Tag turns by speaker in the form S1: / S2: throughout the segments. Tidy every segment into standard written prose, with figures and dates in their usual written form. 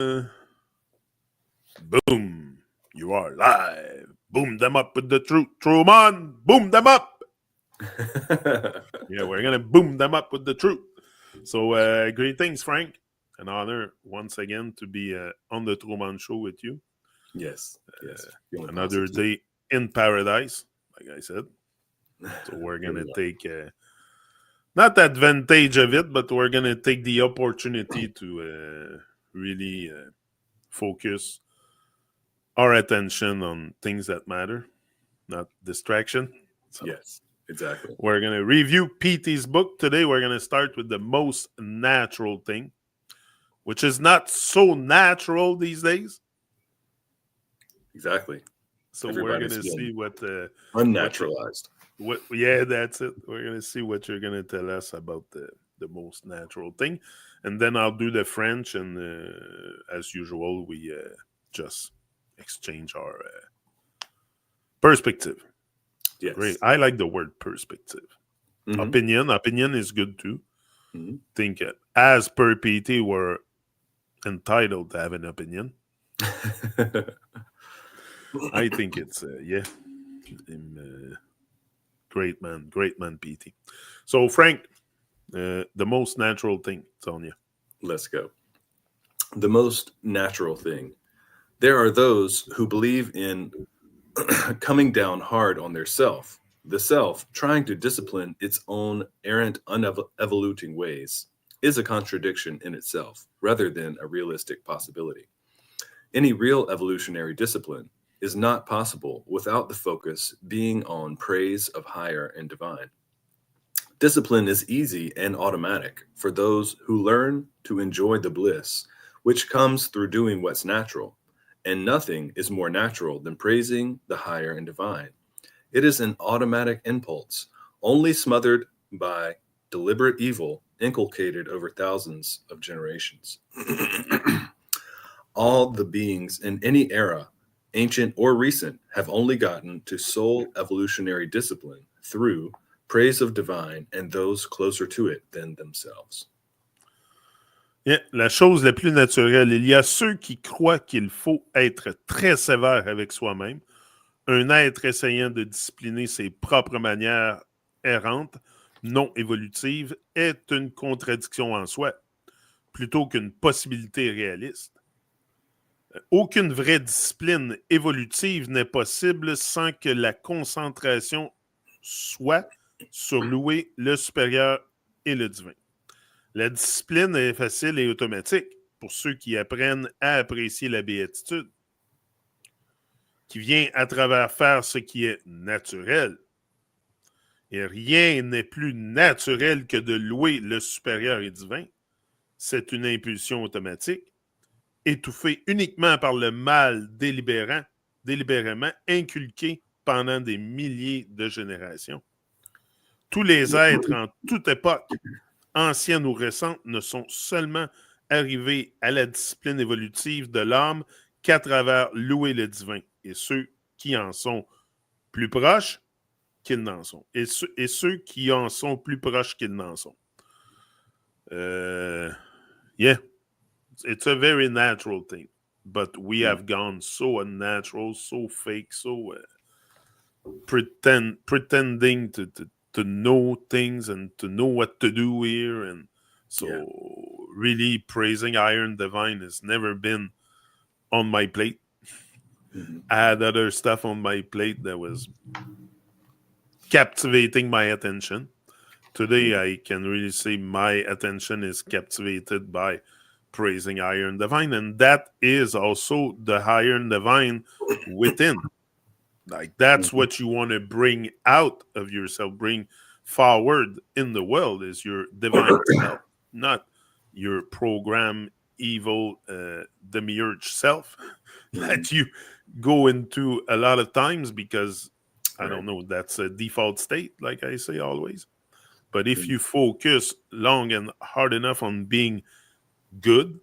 S1: Boom. You are live. Boom them up with the truth. Truman. Boom them up. Yeah, we're going to boom them up with the truth. So, greetings, Frank. An honor once again to be on the Truman Show with you.
S2: Yes.
S1: Another day in paradise, like I said. So we're going to take, not advantage of it, but we're going to take the opportunity to really focus our attention on things that matter, not distraction.
S2: So, yes, exactly.
S1: We're going to review PT's book. Today we're going to start with the most natural thing, which is not so natural these days.
S2: Exactly.
S1: So we're going to see what...
S2: unnaturalized.
S1: Yeah, that's it. We're going to see what you're going to tell us about the most natural thing. And then I'll do the French, and as usual, we just exchange our perspective.
S2: Yes.
S1: Great. I like the word perspective. Mm-hmm. Opinion is good too. Mm-hmm. Think as per PT, we're entitled to have an opinion. I think it's great man PT. So Frank, the most natural thing, it's on you.
S2: Let's go. The most natural thing. There are those who believe in coming down hard on their self, the self trying to discipline its own errant, unevoluting ways is a contradiction in itself rather than a realistic possibility. Any real evolutionary discipline is not possible without the focus being on praise of higher and divine. Discipline is easy and automatic for those who learn to enjoy the bliss which comes through doing what's natural. And nothing is more natural than praising the higher and divine. It is an automatic impulse, only smothered by deliberate evil inculcated over thousands of generations. All the beings in any era, ancient or recent, have only gotten to soul evolutionary discipline through praise of divine and those closer to it than themselves.
S1: Yeah, la chose la plus naturelle. Il y a ceux qui croient qu'il faut être très sévère avec soi-même, un être essayant de discipliner ses propres manières errantes, non évolutives, est une contradiction en soi, plutôt qu'une possibilité réaliste. Aucune vraie discipline évolutive n'est possible sans que la concentration soit sur louer le supérieur et le divin. La discipline est facile et automatique pour ceux qui apprennent à apprécier la béatitude, qui vient à travers faire ce qui est naturel. Et rien n'est plus naturel que de louer le supérieur et divin. C'est une impulsion automatique, étouffée uniquement par le mal délibérément inculqué pendant des milliers de générations. Tous les êtres en toute époque, anciennes ou récentes, ne sont seulement arrivés à la discipline évolutive de l'âme qu'à travers louer le divin. Et ceux qui en sont plus proches qu'ils n'en sont. Et ceux qui en sont plus proches qu'ils n'en sont. Yeah. It's a very natural thing. But we have gone so unnatural, so fake, so pretending to know things and to know what to do here. And so really praising Iron Divine has never been on my plate. Mm-hmm. I had other stuff on my plate that was captivating my attention. Today, I can really say my attention is captivated by praising Iron Divine. And that is also the Iron Divine within. Like, that's what you want to bring out of yourself, bring forward in the world is your divine self, not your program evil demiurge self that you go into a lot of times because, I don't know, that's a default state, like I say always. But if you focus long and hard enough on being good,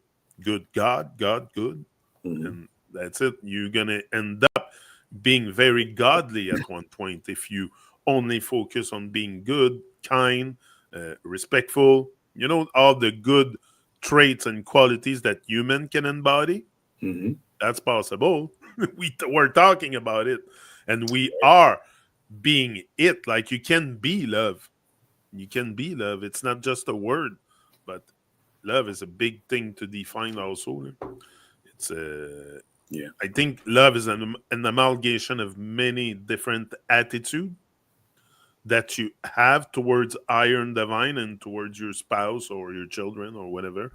S1: God, good, and that's it, you're going to end up being very godly at one point if you only focus on being good, kind, respectful, all the good traits and qualities that human can embody,
S2: Mm-hmm.
S1: that's possible. We're talking about it, and we are being it. Like, you can be love. You can be love. It's not just a word, but love is a big thing to define also. It's
S2: Yeah.
S1: I think love is an amalgamation of many different attitudes that you have towards iron divine and towards your spouse or your children or whatever.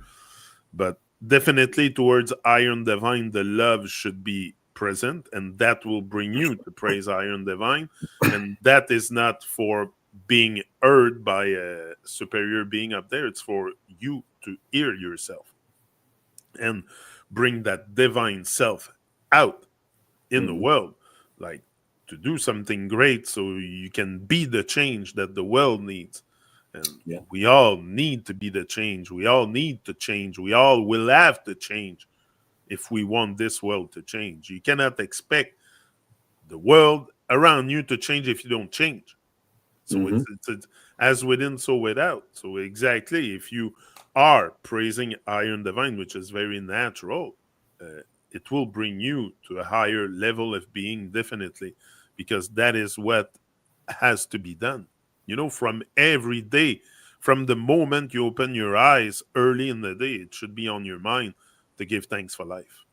S1: But definitely towards iron divine, the love should be present, and that will bring you to praise iron divine. And that is not for being heard by a superior being up there, it's for you to hear yourself and bring that divine self out in the
S2: Mm-hmm.
S1: world, like to do something great so you can be the change that the world needs. And
S2: Yeah.
S1: we all need to be the change. We all need to change. We all will have to change if we want this world to change. You cannot expect the world around you to change if you don't change. So
S2: Mm-hmm.
S1: it's as within, so without. So exactly, if you are praising iron divine, which is very natural, it will bring you to a higher level of being, definitely, because that is what has to be done. From every day, from the moment you open your eyes early in the day, it should be on your mind to give thanks for life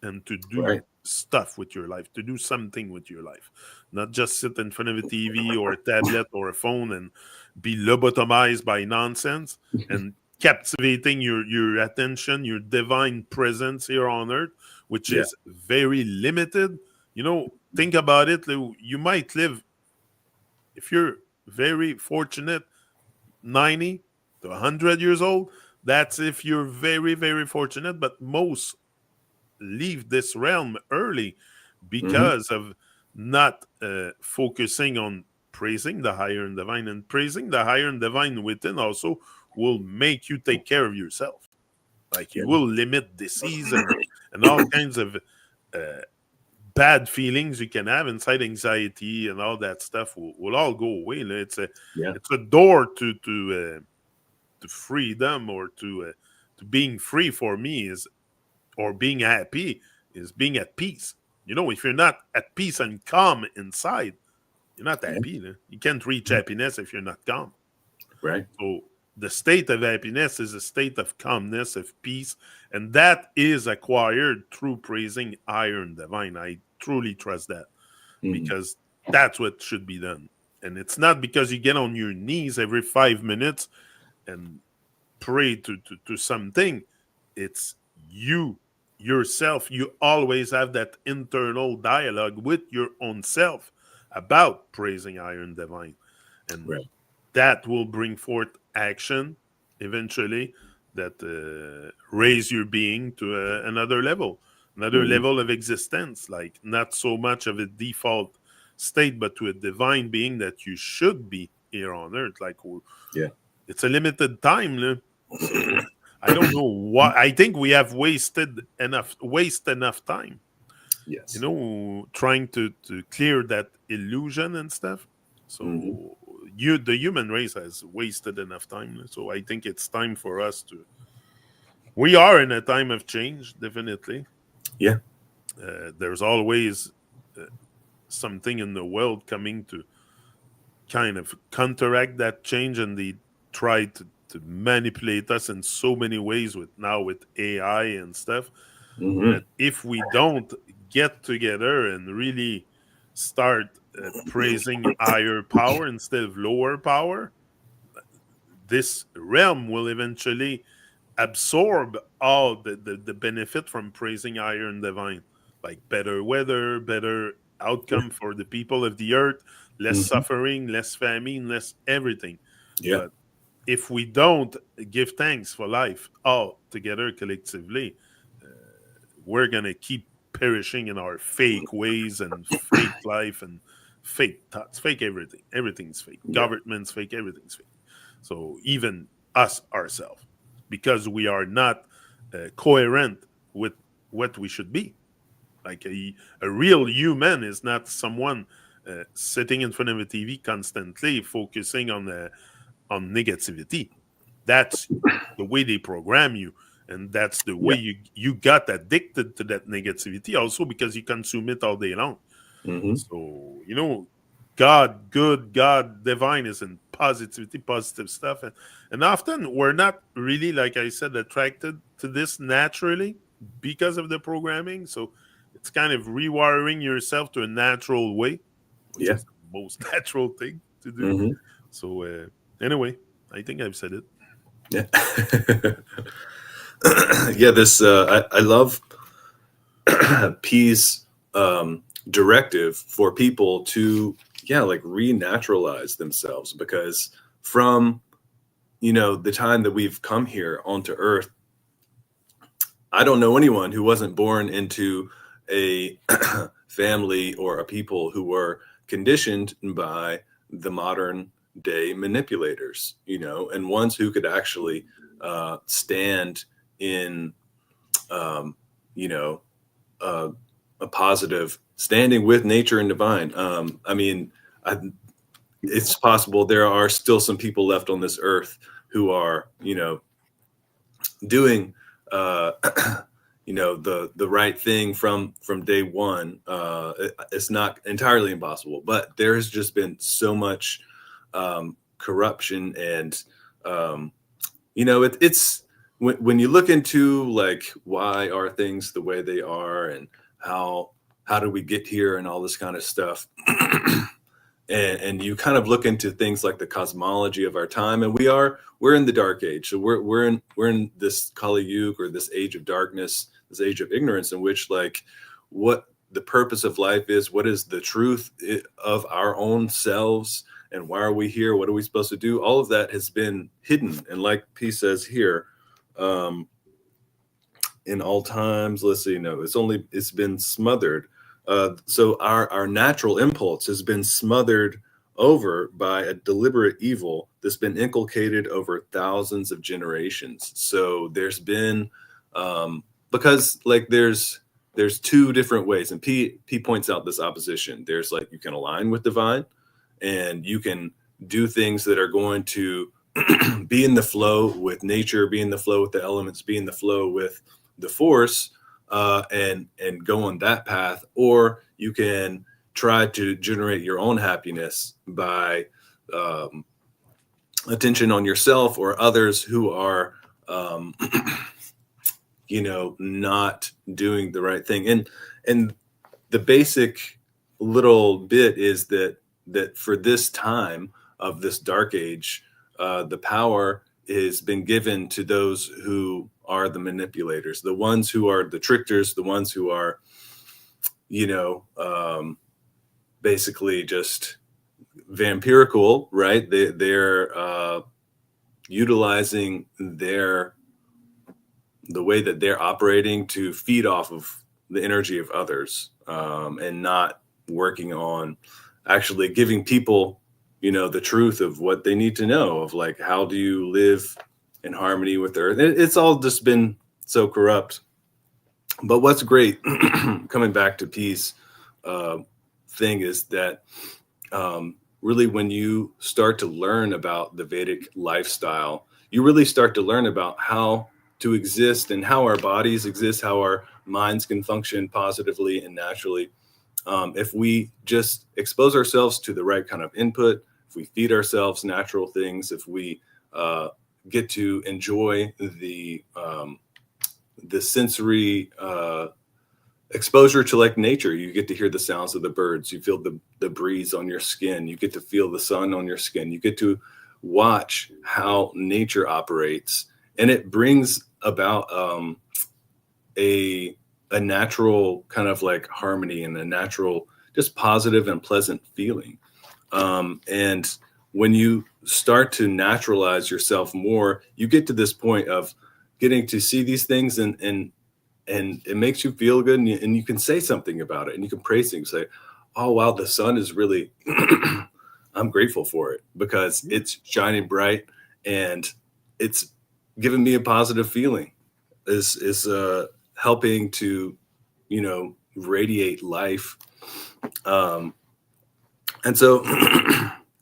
S1: and to do
S2: Right.
S1: stuff with your life, to do something with your life, not just sit in front of a TV or a tablet or a phone and be lobotomized by nonsense and captivating your attention, your divine presence here on earth, which
S2: Yeah.
S1: is very limited. Think about it. You might live, if you're very fortunate, 90 to 100 years old. That's if you're very, very fortunate, but most leave this realm early
S2: Mm-hmm.
S1: because of not focusing on praising the higher and divine. And praising the higher and divine within also will make you take care of yourself. Like,
S2: Yeah.
S1: you will limit disease and all kinds of uh, bad feelings you can have inside, anxiety and all that stuff will all go away.
S2: Yeah.
S1: It's a door to freedom, or to being free. For me, is or being happy is being at peace. If you're not at peace and calm inside, you're not
S2: Yeah.
S1: happy. You can't reach happiness if you're not calm.
S2: Right.
S1: So the state of happiness is a state of calmness, of peace, and that is acquired through praising iron divine. I truly trust that,
S2: Mm-hmm.
S1: because that's what should be done. And it's not because you get on your knees every 5 minutes and pray to something. It's you yourself. You always have that internal dialogue with your own self about praising iron divine, and
S2: Right.
S1: that will bring forth action eventually that raise your being to another
S2: Mm-hmm.
S1: level of existence, like not so much of a default state, but to a divine being that you should be here on earth. Like,
S2: Yeah.
S1: it's a limited time, so I don't know what. I think we have waste enough time,
S2: Yes.
S1: trying to clear that illusion and stuff.
S2: Mm-hmm.
S1: So the human race has wasted enough time. So I think it's time for us to. We are in a time of change, definitely.
S2: Yeah.
S1: There's always uh, something in the world coming to kind of counteract that change, and they try to manipulate us in so many ways with AI and stuff,
S2: Mm-hmm.
S1: that if we don't get together and really start praising higher power instead of lower power, this realm will eventually absorb all the benefit from praising higher and divine, like better weather, better outcome for the people of the earth, less
S2: Mm-hmm.
S1: suffering, less famine, less everything.
S2: Yeah.
S1: But if we don't give thanks for life all together collectively, we're gonna keep perishing in our fake ways and fake life and fake thoughts, fake everything. Everything's fake.
S2: Yeah.
S1: Government's fake. Everything's fake. So even us ourselves, because we are not coherent with what we should be. Like a real human is not someone sitting in front of a TV constantly focusing on negativity. that's the way they program you. And that's the way you got addicted to that negativity also, because you consume it all day long.
S2: Mm-hmm.
S1: So, God, good, God, divine is in positivity, positive stuff. And often we're not really, like I said, attracted to this naturally because of the programming. So it's kind of rewiring yourself to a natural way, which
S2: Yeah.
S1: is the most natural thing to do.
S2: Mm-hmm.
S1: So, anyway, I think I've said it.
S2: Yeah. Yeah, this I love P's directive for people to like renaturalize themselves, because from the time that we've come here onto Earth, I don't know anyone who wasn't born into a family or a people who were conditioned by the modern day manipulators, and ones who could actually stand in a positive standing with nature and divine. I mean, it's possible there are still some people left on this earth who are, doing, the right thing from day one. It's not entirely impossible, but there has just been so much corruption, and it's when you look into like why are things the way they are, and how do we get here, and all this kind of stuff. And you kind of look into things like the cosmology of our time, and we're in the dark age. So we're in this Kali Yuga, or this age of darkness, this age of ignorance, in which like what the purpose of life is, what is the truth of our own selves, and why are we here? What are we supposed to do? All of that has been hidden. And like P says here, in all times, let's see, no, it's been smothered. So our natural impulse has been smothered over by a deliberate evil that's been inculcated over thousands of generations. So there's been, because like there's two different ways, and P points out this opposition. There's like, you can align with divine, and you can do things that are going to be in the flow with nature, be in the flow with the elements, be in the flow with the force, and go on that path. Or you can try to generate your own happiness by attention on yourself or others who are not doing the right thing. And the basic little bit is that for this time of this dark age, the power has been given to those who are the manipulators, the ones who are the tricksters, the ones who are, basically just vampirical, right? They're utilizing the way that they're operating to feed off of the energy of others, and not working on actually giving people, the truth of what they need to know, of like, how do you live in harmony with the earth? It's all just been so corrupt. But what's great, coming back to P's thing, is that really when you start to learn about the Vedic lifestyle, you really start to learn about how to exist, and how our bodies exist, how our minds can function positively and naturally. If we just expose ourselves to the right kind of input, if we feed ourselves natural things, if we get to enjoy the sensory exposure to like nature, you get to hear the sounds of the birds, you feel the breeze on your skin, you get to feel the sun on your skin, you get to watch how nature operates, and it brings about a natural kind of like harmony, and a natural just positive and pleasant feeling. And when you start to naturalize yourself more, you get to this point of getting to see these things, and it makes you feel good, and you can say something about it, and you can praise things, say, oh wow, the sun is really I'm grateful for it, because it's shining bright, and it's giving me a positive feeling, is helping to radiate life. And so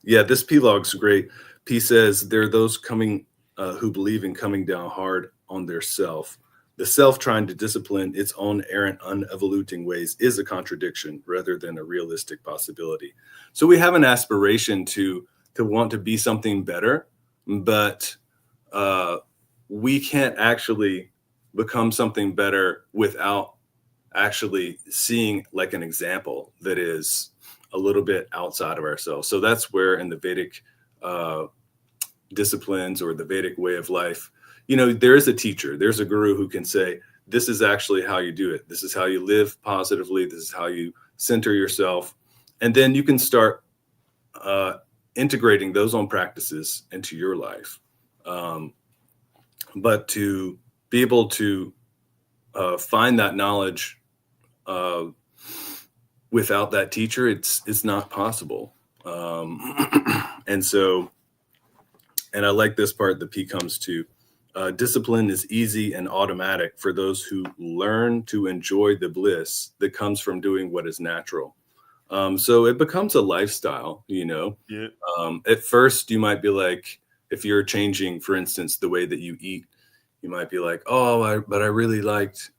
S2: yeah, this P log's great. P says, there are those coming who believe in coming down hard on their self. The self trying to discipline its own errant, unevoluting ways is a contradiction rather than a realistic possibility. So we have an aspiration to want to be something better, but we can't actually become something better without actually seeing like an example that is a little bit outside of ourselves. So that's where in the Vedic disciplines or the Vedic way of life, there is a teacher, there's a guru who can say, this is actually how you do it. This is how you live positively. This is how you center yourself. And then you can start integrating those own practices into your life. But to be able to find that knowledge without that teacher, it's not possible. And I like this part that P comes to. Discipline is easy and automatic for those who learn to enjoy the bliss that comes from doing what is natural. So it becomes a lifestyle, Yeah. At first, you might be like, if you're changing, for instance, the way that you eat, you might be like, but I really liked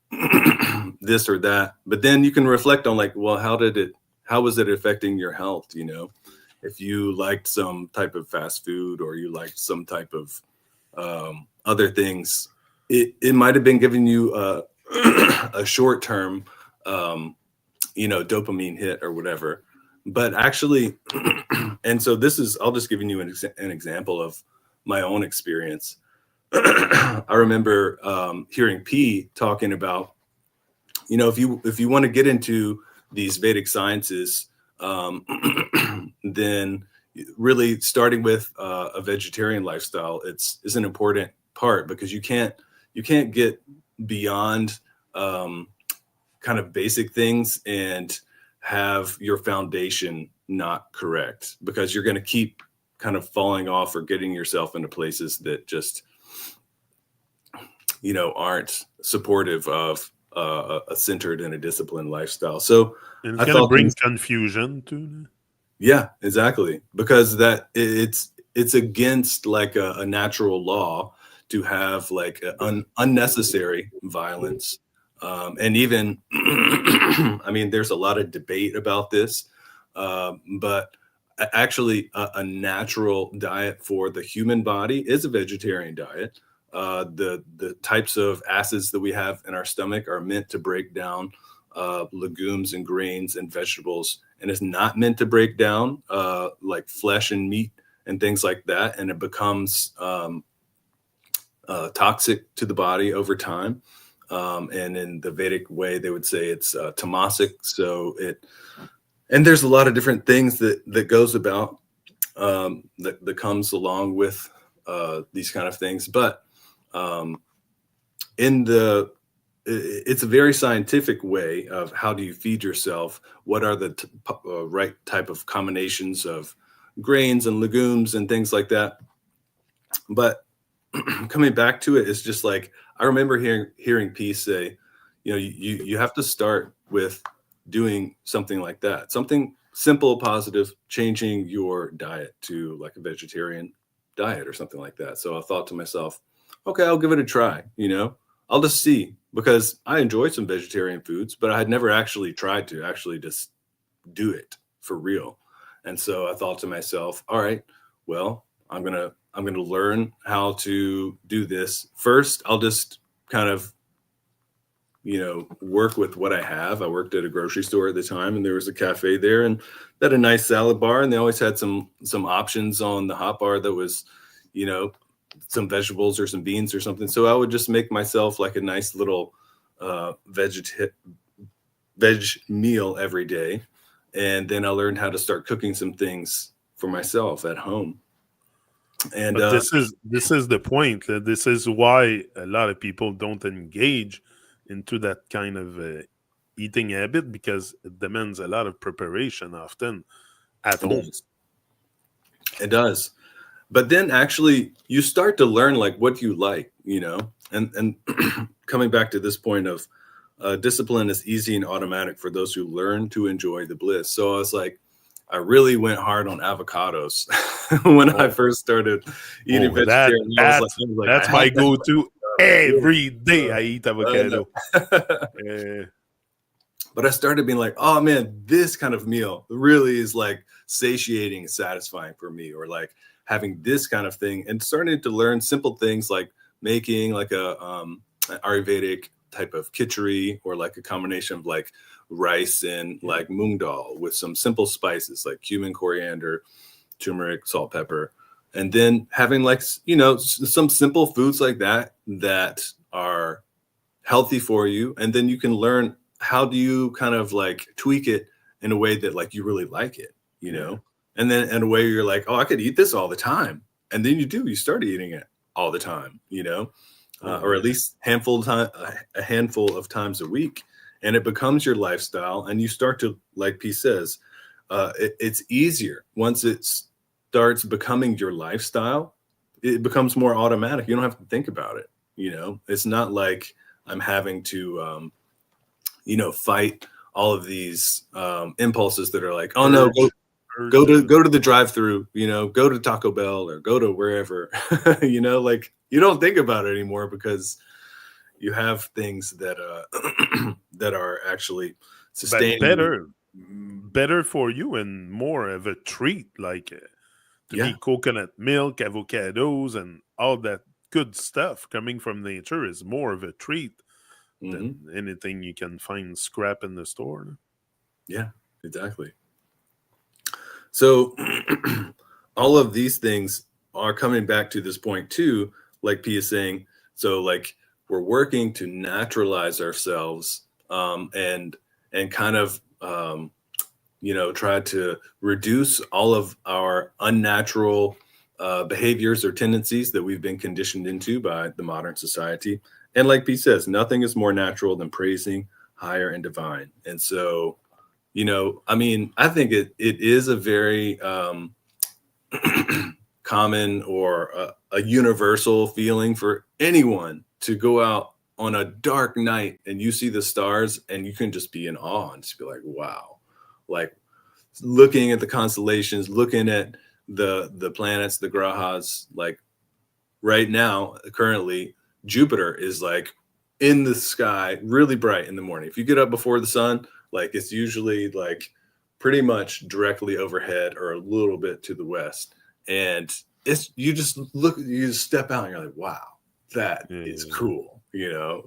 S2: this or that. But then you can reflect on like, well, how was it affecting your health? If you liked some type of fast food or you liked some type of other things, it might have been giving you a short-term, dopamine hit or whatever. But actually, and so I'll just give you an example of my own experience. I remember hearing P talking about, if you want to get into these Vedic sciences, then really starting with a vegetarian lifestyle is an important part, because you can't get beyond kind of basic things and have your foundation not correct, because you're going to keep kind of falling off or getting yourself into places that just aren't supportive of a centered and a disciplined lifestyle. So
S1: and it's going to bring confusion too.
S2: Yeah, exactly. Because that it's against like a natural law to have like unnecessary violence. And even, I mean, there's a lot of debate about this, but actually a natural diet for the human body is a vegetarian diet. The types of acids that we have in our stomach are meant to break down legumes and grains and vegetables, and it's not meant to break down like flesh and meat and things like that, and it becomes toxic to the body over time. And in the Vedic way, they would say it's tamasic. So and there's a lot of different things that goes about that comes along with these kind of things. But it's a very scientific way of how do you feed yourself? What are the right type of combinations of grains and legumes and things like that? But coming back to it, it's just like, I remember hearing P say, you have to start with doing something like that, something simple, positive, changing your diet to like a vegetarian diet or something like that. So I thought to myself, okay, I'll give it a try. I'll just see, because I enjoy some vegetarian foods, but I had never actually tried to actually just do it for real. And so I thought to myself, all right, well, I'm going to learn how to do this. First, I'll just kind of, work with what I have. I worked at a grocery store at the time, and there was a cafe there, and they had a nice salad bar, and they always had some options on the hot bar that was, some vegetables or some beans or something. So I would just make myself like a nice little veg meal every day. And then I learned how to start cooking some things for myself at home. And
S1: but this is the point. This is why a lot of people don't engage into that kind of eating habit, because it demands a lot of preparation often at home.
S2: It does. But then actually you start to learn like what you like, and coming back to this point of discipline is easy and automatic for those who learn to enjoy the bliss. So I was like, I really went hard on avocados when I first started eating vegetarian.
S1: That's my go-to. Every day I eat avocado.
S2: But I started being like, oh man, this kind of meal really is like satiating and satisfying for me, or like having this kind of thing, and starting to learn simple things like making like an Ayurvedic type of khichdi, or like a combination of like rice and like moong dal with some simple spices like cumin, coriander, turmeric, salt, pepper. And then having like, some simple foods like that are healthy for you. And then you can learn how do you kind of like tweak it in a way that like you really like it, and then in a way you're like, oh, I could eat this all the time. And then you start eating it all the time, or at least a handful of times a week. And it becomes your lifestyle. And you start to, like P says, it's easier once it starts becoming your lifestyle. It becomes more automatic. You don't have to think about it. It's not like I'm having to, fight all of these impulses that are like, oh no, go to the drive-through, go to Taco Bell or go to wherever, like you don't think about it anymore because you have things that that are actually sustaining,
S1: better for you and more of a treat. Like to me, coconut milk, avocados, and all that good stuff coming from nature is more of a treat than anything you can find scrap in the store.
S2: Yeah, exactly. So all of these things are coming back to this point too, like P is saying. So like we're working to naturalize ourselves and kind of try to reduce all of our unnatural behaviors or tendencies that we've been conditioned into by the modern society. And like P says, nothing is more natural than praising higher and divine. And so, I think it is a very common or a universal feeling for anyone to go out on a dark night and you see the stars and you can just be in awe and just be like, wow, like looking at the constellations, looking at the planets, the grahas. Like right now, currently, Jupiter is like in the sky, really bright in the morning. If you get up before the sun, like it's usually like pretty much directly overhead or a little bit to the west. And you just step out and you're like, wow, that is cool.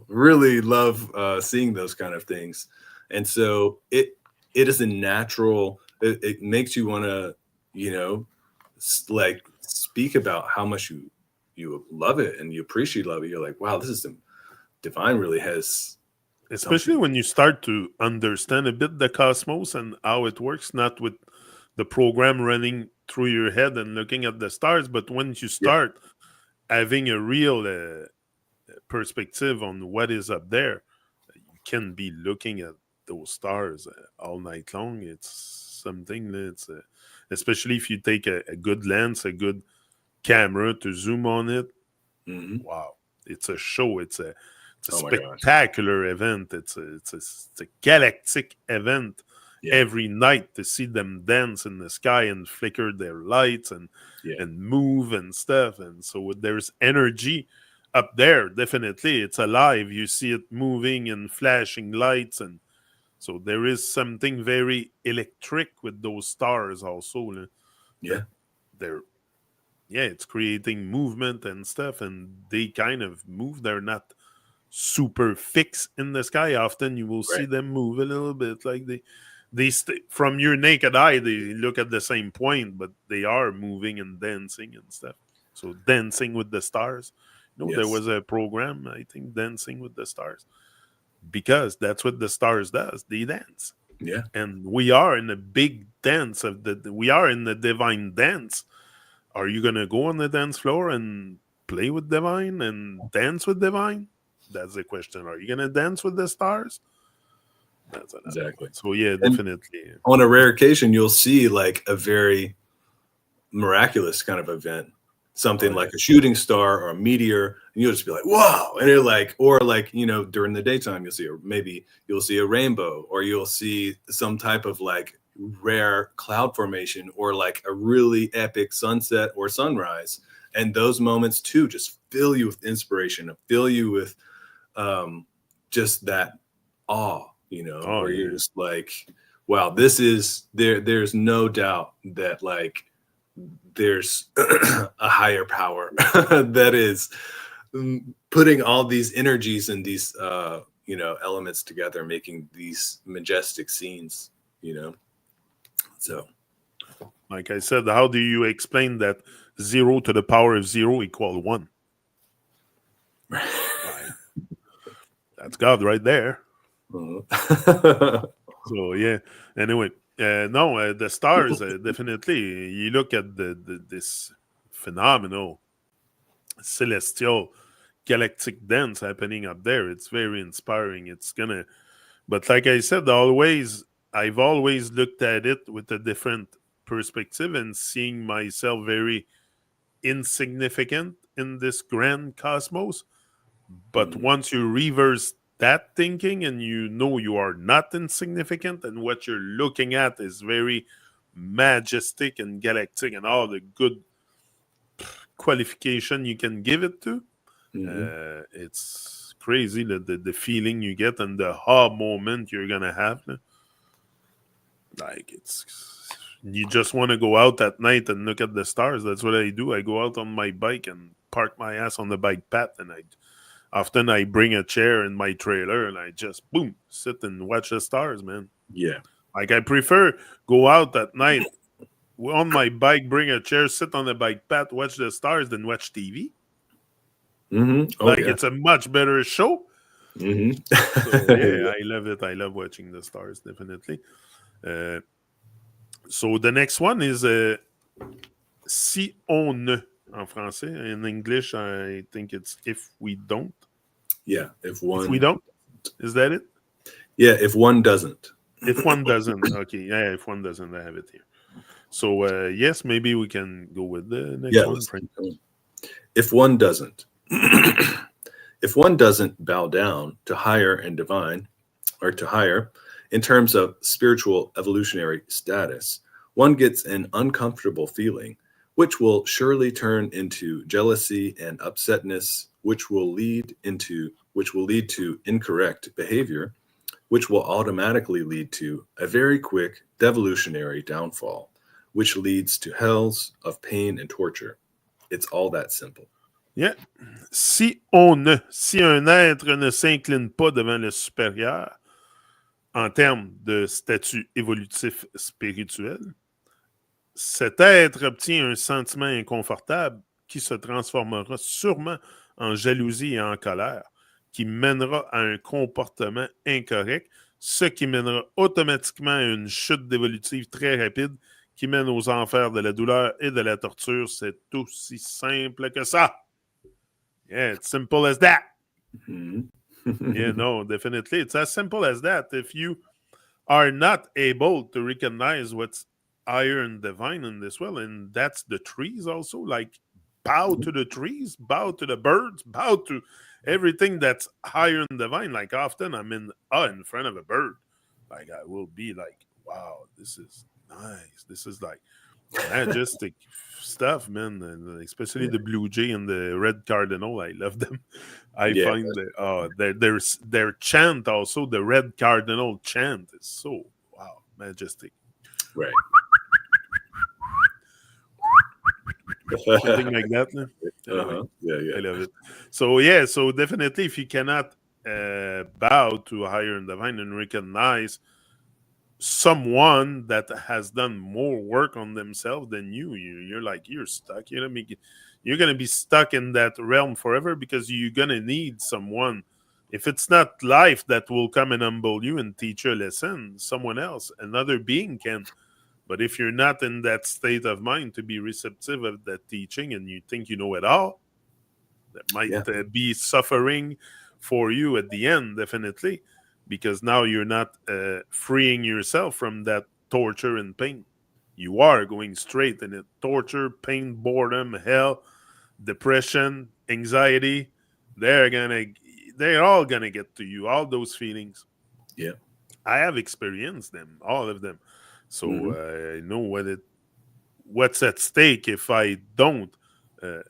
S2: Really love seeing those kind of things. And so it is a natural, it makes you want to, like speak about how much you love it and you appreciate love it. You're like, wow, this is divine, really has.
S1: Especially when you start to understand a bit the cosmos and how it works, not with the program running through your head and looking at the stars, but when you start having a real perspective on what is up there, you can be looking at those stars all night long. It's something that's, especially if you take a good lens, a good camera to zoom on it. Wow, it's a show. It's a spectacular event. It's a galactic event. Every night to see them dance in the sky and flicker their lights and move and stuff. And so there's energy up there. Definitely, it's alive. You see it moving and flashing lights, and so there is something very electric with those stars also. It's creating movement and stuff, and they kind of move. They're not super fixed in the sky. Often you will see them move a little bit, like they from your naked eye, they look at the same point, but they are moving and dancing and stuff. So Dancing with the Stars. There was a program, I think, Dancing with the Stars, because that's what the stars does. They dance.
S2: Yeah.
S1: And we are in a big dance we are in the divine dance. Are you going to go on the dance floor and play with divine and dance with divine? That's the question. Are you going to dance with the stars? That's
S2: exactly.
S1: So definitely.
S2: And on a rare occasion, you'll see like a very miraculous kind of event, something like a shooting star or a meteor, and you'll just be like, "Wow!" And you're like, or like during the daytime, you'll see, or maybe you'll see a rainbow, or you'll see some type of like rare cloud formation or like a really epic sunset or sunrise. And those moments too just fill you with inspiration, fill you with just that awe, where you're just like, wow, this is there's no doubt that like there's a higher power that is putting all these energies and these elements together, making these majestic scenes, so
S1: like I said, how do you explain that 0 to the power of 0 equal 1? That's God right there. So yeah. Anyway, no, the stars definitely. You look at this phenomenal celestial galactic dance happening up there. It's very inspiring. But like I said, I've always looked at it with a different perspective and seeing myself very insignificant in this grand cosmos. But once you reverse that thinking and you are not insignificant and what you're looking at is very majestic and galactic and all the good qualification you can give it to, it's crazy the feeling you get and the moment you're gonna have. Like you just want to go out at night and look at the stars. That's what I do. I go out on my bike and park my ass on the bike path, and often I bring a chair in my trailer and I just sit and watch the stars, man.
S2: Yeah.
S1: Like I prefer go out at night on my bike, bring a chair, sit on the bike path, watch the stars than watch TV. It's a much better show. So yeah, I love it. I love watching the stars, definitely. So the next one is si on ne en français. In English, I think it's if we don't.
S2: Yeah, if
S1: we don't. Is that it?
S2: Yeah, if one doesn't.
S1: If one doesn't. Okay, yeah, if one doesn't, I have it here. So yes, maybe we can go with the next one.
S2: If one doesn't. If one doesn't bow down to higher and divine, or to higher, in terms of spiritual evolutionary status, one gets an uncomfortable feeling, which will surely turn into jealousy and upsetness, which will lead to incorrect behavior, which will automatically lead to a very quick devolutionary downfall, which leads to hells of pain and torture. It's all that simple.
S1: Yeah. Si un être ne s'incline pas devant le supérieur en termes de statut évolutif spirituel, cet être obtient un sentiment inconfortable qui se transformera sûrement en jalousie et en colère, qui mènera à un comportement incorrect, ce qui mènera automatiquement à une chute d'évolutive très rapide qui mène aux enfers de la douleur et de la torture. C'est aussi simple que ça. Yeah, it's simple as that. Yeah, no, definitely. It's as simple as that. If you are not able to recognize what's higher and divine in this world, and that's the trees also, like bow to the trees, bow to the birds, bow to everything that's higher and divine. Like often I'm in front of a bird. Like I will be like, wow, this is nice. This is like majestic stuff, man. And especially the blue jay and the red cardinal. I love them. I find that their chant also, the red cardinal chant is so majestic.
S2: Right.
S1: Something like that.
S2: Yeah.
S1: I love it. So definitely if you cannot bow to higher and divine and recognize someone that has done more work on themselves than you're stuck. You're gonna be stuck in that realm forever because you're gonna need someone. If it's not life that will come and humble you and teach you a lesson, someone else, another being can. But if you're not in that state of mind to be receptive of that teaching and you think you know it all, that might be suffering for you at the end, definitely. Because now you're not freeing yourself from that torture and pain. You are going straight in it. Torture, pain, boredom, hell, depression, anxiety. They're all gonna get to you. All those feelings.
S2: Yeah.
S1: I have experienced them, all of them. So I know what's at stake if I don't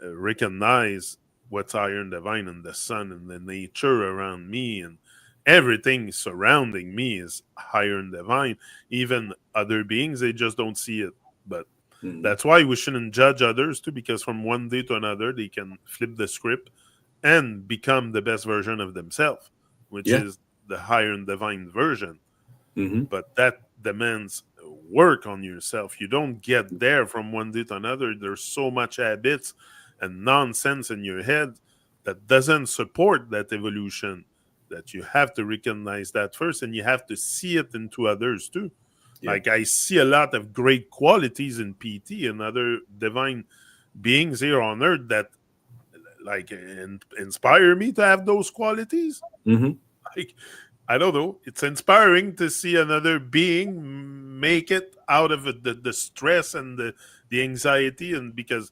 S1: recognize what's higher and divine, and the sun and the nature around me and everything surrounding me is higher and divine. Even other beings, they just don't see it. But that's why we shouldn't judge others too, because from one day to another, they can flip the script and become the best version of themselves, which is the higher and divine version. But that demands work on yourself. You don't get there from one day to another. There's so much habits and nonsense in your head that doesn't support that evolution, that you have to recognize that first, and you have to see it into others too. Like I see a lot of great qualities in PT and other divine beings here on earth that like inspire me to have those qualities. Like, I don't know. It's inspiring to see another being make it out of the stress and the anxiety, and because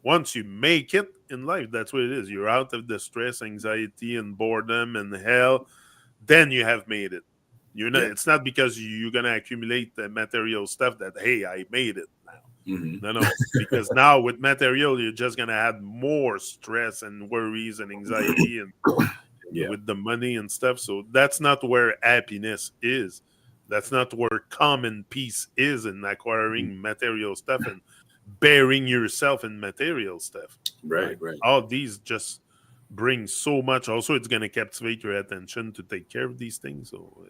S1: once you make it in life, that's what it is. You're out of the stress, anxiety, and boredom and hell. Then you have made it. You're not. It's not because you're gonna accumulate the material stuff that hey, I made it now. No, because now with material, you're just gonna add more stress and worries and anxiety and with the money and stuff. So that's not where happiness is. That's not where common peace is in acquiring material stuff and burying yourself in material stuff.
S2: Right.
S1: All these just bring so much. Also, it's going to captivate your attention to take care of these things. So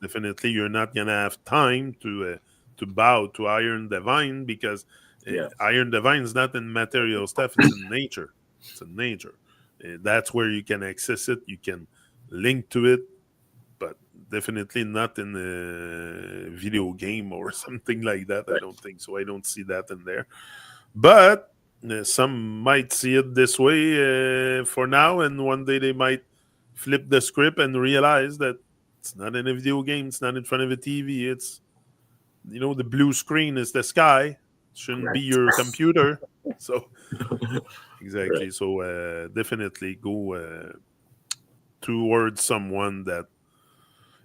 S1: definitely, you're not going to have time to bow to Iron Divine, because Iron Divine is not in material stuff. It's in nature. It's in nature. That's where you can access it. You can link to it, but definitely not in a video game or something like that. I don't think so. I don't see that in there. But some might see it this way for now, and one day they might flip the script and realize that it's not in a video game. It's not in front of a TV. It's, the blue screen is the sky. It shouldn't be your computer. So exactly. So definitely go towards someone that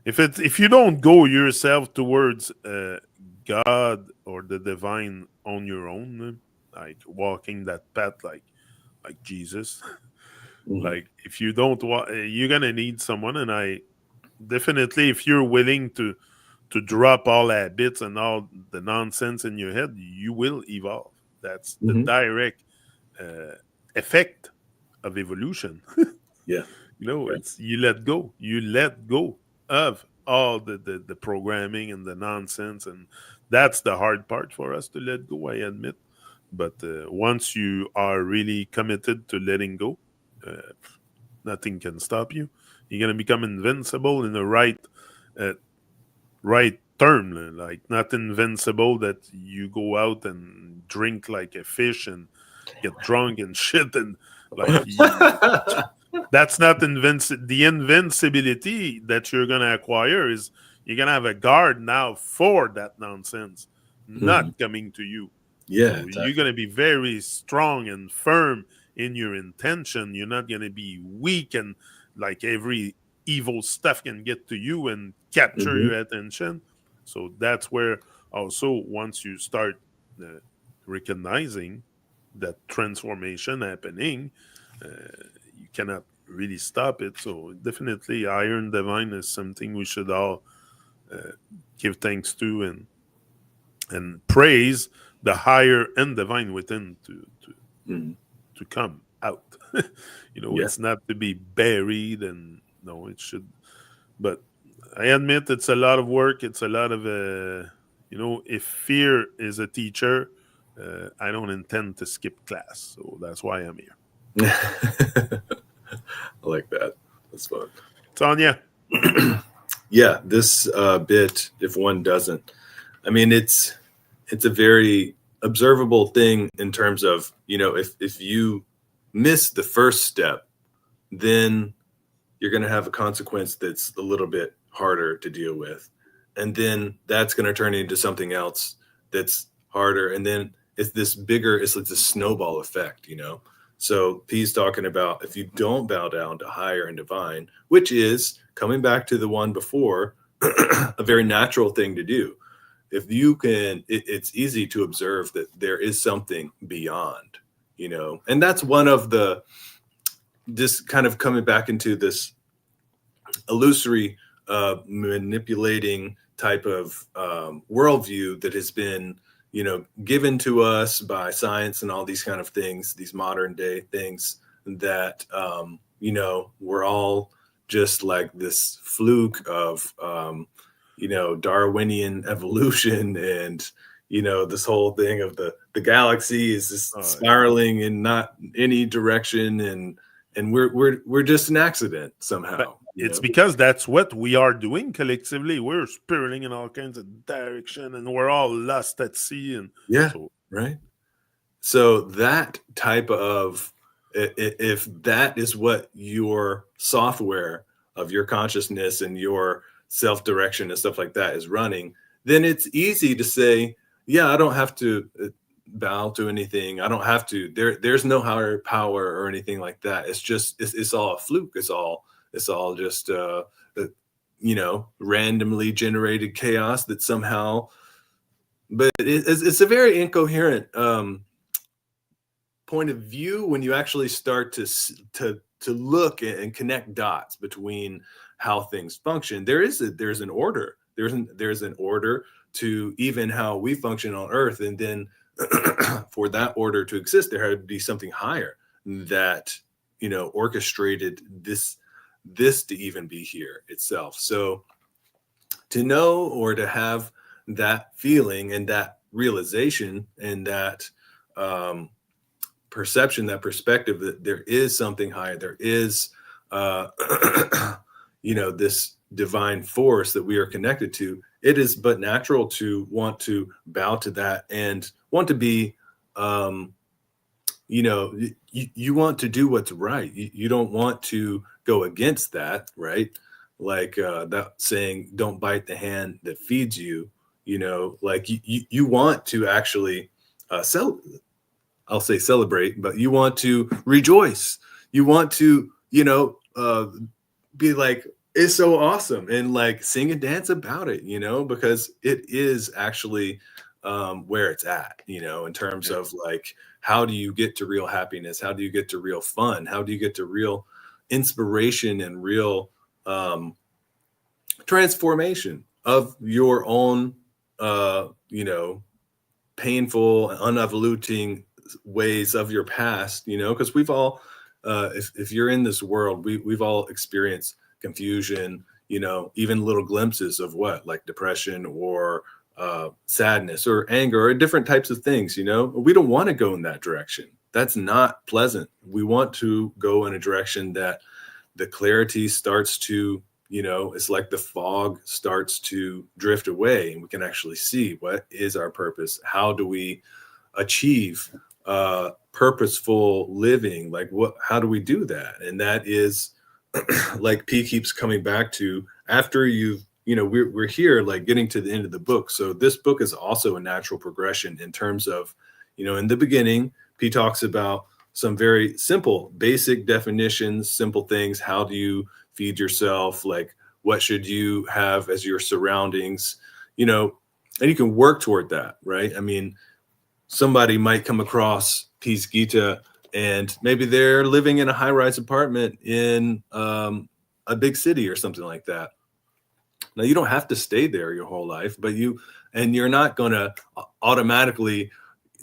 S1: if you don't go yourself towards God or the divine on your own, like walking that path like Jesus, like if you don't you're gonna need someone. And I definitely, if you're willing to drop all habits and all the nonsense in your head, you will evolve. That's the direct effect of evolution. It's you let go of all the programming and the nonsense, and that's the hard part for us to let go, I admit. But once you are really committed to letting go, nothing can stop you. You're gonna become invincible in the right term, like not invincible that you go out and drink like a fish and get drunk and shit, and like that's not the invincibility that you're gonna acquire is you're gonna have a guard now for that nonsense not coming to you. So you're gonna be very strong and firm in your intention. You're not gonna be weak and like every evil stuff can get to you and capture your attention. So that's where also once you start recognizing that transformation happening, you cannot really stop it. So definitely Iron Divine is something we should all give thanks to and praise the higher and divine within to come out. It's not to be buried, and no, it should. But I admit it's a lot of work. It's a lot of if fear is a teacher, I don't intend to skip class. So that's why I'm here.
S2: I like that. That's fun.
S1: Tanya.
S2: Yeah, this bit, if one doesn't, I mean, it's a very observable thing in terms of, if you miss the first step, then you're going to have a consequence that's a little bit harder to deal with. And then that's going to turn into something else that's harder. And then it's this bigger, it's like this snowball effect, So P's talking about if you don't bow down to higher and divine, which is coming back to the one before, a very natural thing to do. if you can, it's easy to observe that there is something beyond, and that's one of the, just kind of coming back into this illusory, manipulating type of worldview that has been, given to us by science and all these kind of things, these modern day things that, we're all just like this fluke of, Darwinian evolution, and, this whole thing of the galaxy is just spiraling in not any direction, and we're just an accident somehow.
S1: But it's because that's what we are doing collectively. We're spiraling in all kinds of direction, and we're all lost at sea. And
S2: right. So that type of, if that is what your software of your consciousness and your self-direction and stuff like that is running, then it's easy to say, yeah, I don't have to bow to anything. I don't have to, there's no higher power or anything like that. It's just, it's all a fluke. It's all just, randomly generated chaos that somehow, but it's a very incoherent point of view when you actually start to look and connect dots between how things function. There's an order. There's an order to even how we function on Earth, and then for that order to exist, there had to be something higher that orchestrated this to even be here itself. So to know, or to have that feeling and that realization and that perception, that perspective that there is something higher, there is this divine force that we are connected to, it is but natural to want to bow to that and want to be, you want to do what's right. You don't want to go against that, right? Like that saying, don't bite the hand that feeds you, like you want to actually I'll say celebrate, but you want to rejoice. You want to, be like, it's so awesome, and like sing and dance about it, because it is actually where it's at, in terms of like, how do you get to real happiness? How do you get to real fun? How do you get to real inspiration and real transformation of your own, painful, unevoluting ways of your past, because we've all, if you're in this world, we've all experienced confusion, even little glimpses of like depression or sadness or anger or different types of things. We don't want to go in that direction. That's not pleasant. We want to go in a direction that the clarity starts to, it's like the fog starts to drift away, and we can actually see what is our purpose. How do we achieve purposeful living? Like how do we do that? And that is like P keeps coming back to, after we're here, like getting to the end of the book. So this book is also a natural progression in terms of, in the beginning, P talks about some very simple, basic definitions, simple things. How do you feed yourself? Like, what should you have as your surroundings? And you can work toward that, right? I mean, somebody might come across P's giTa, and maybe they're living in a high-rise apartment in a big city or something like that. Now, you don't have to stay there your whole life, but you're not going to automatically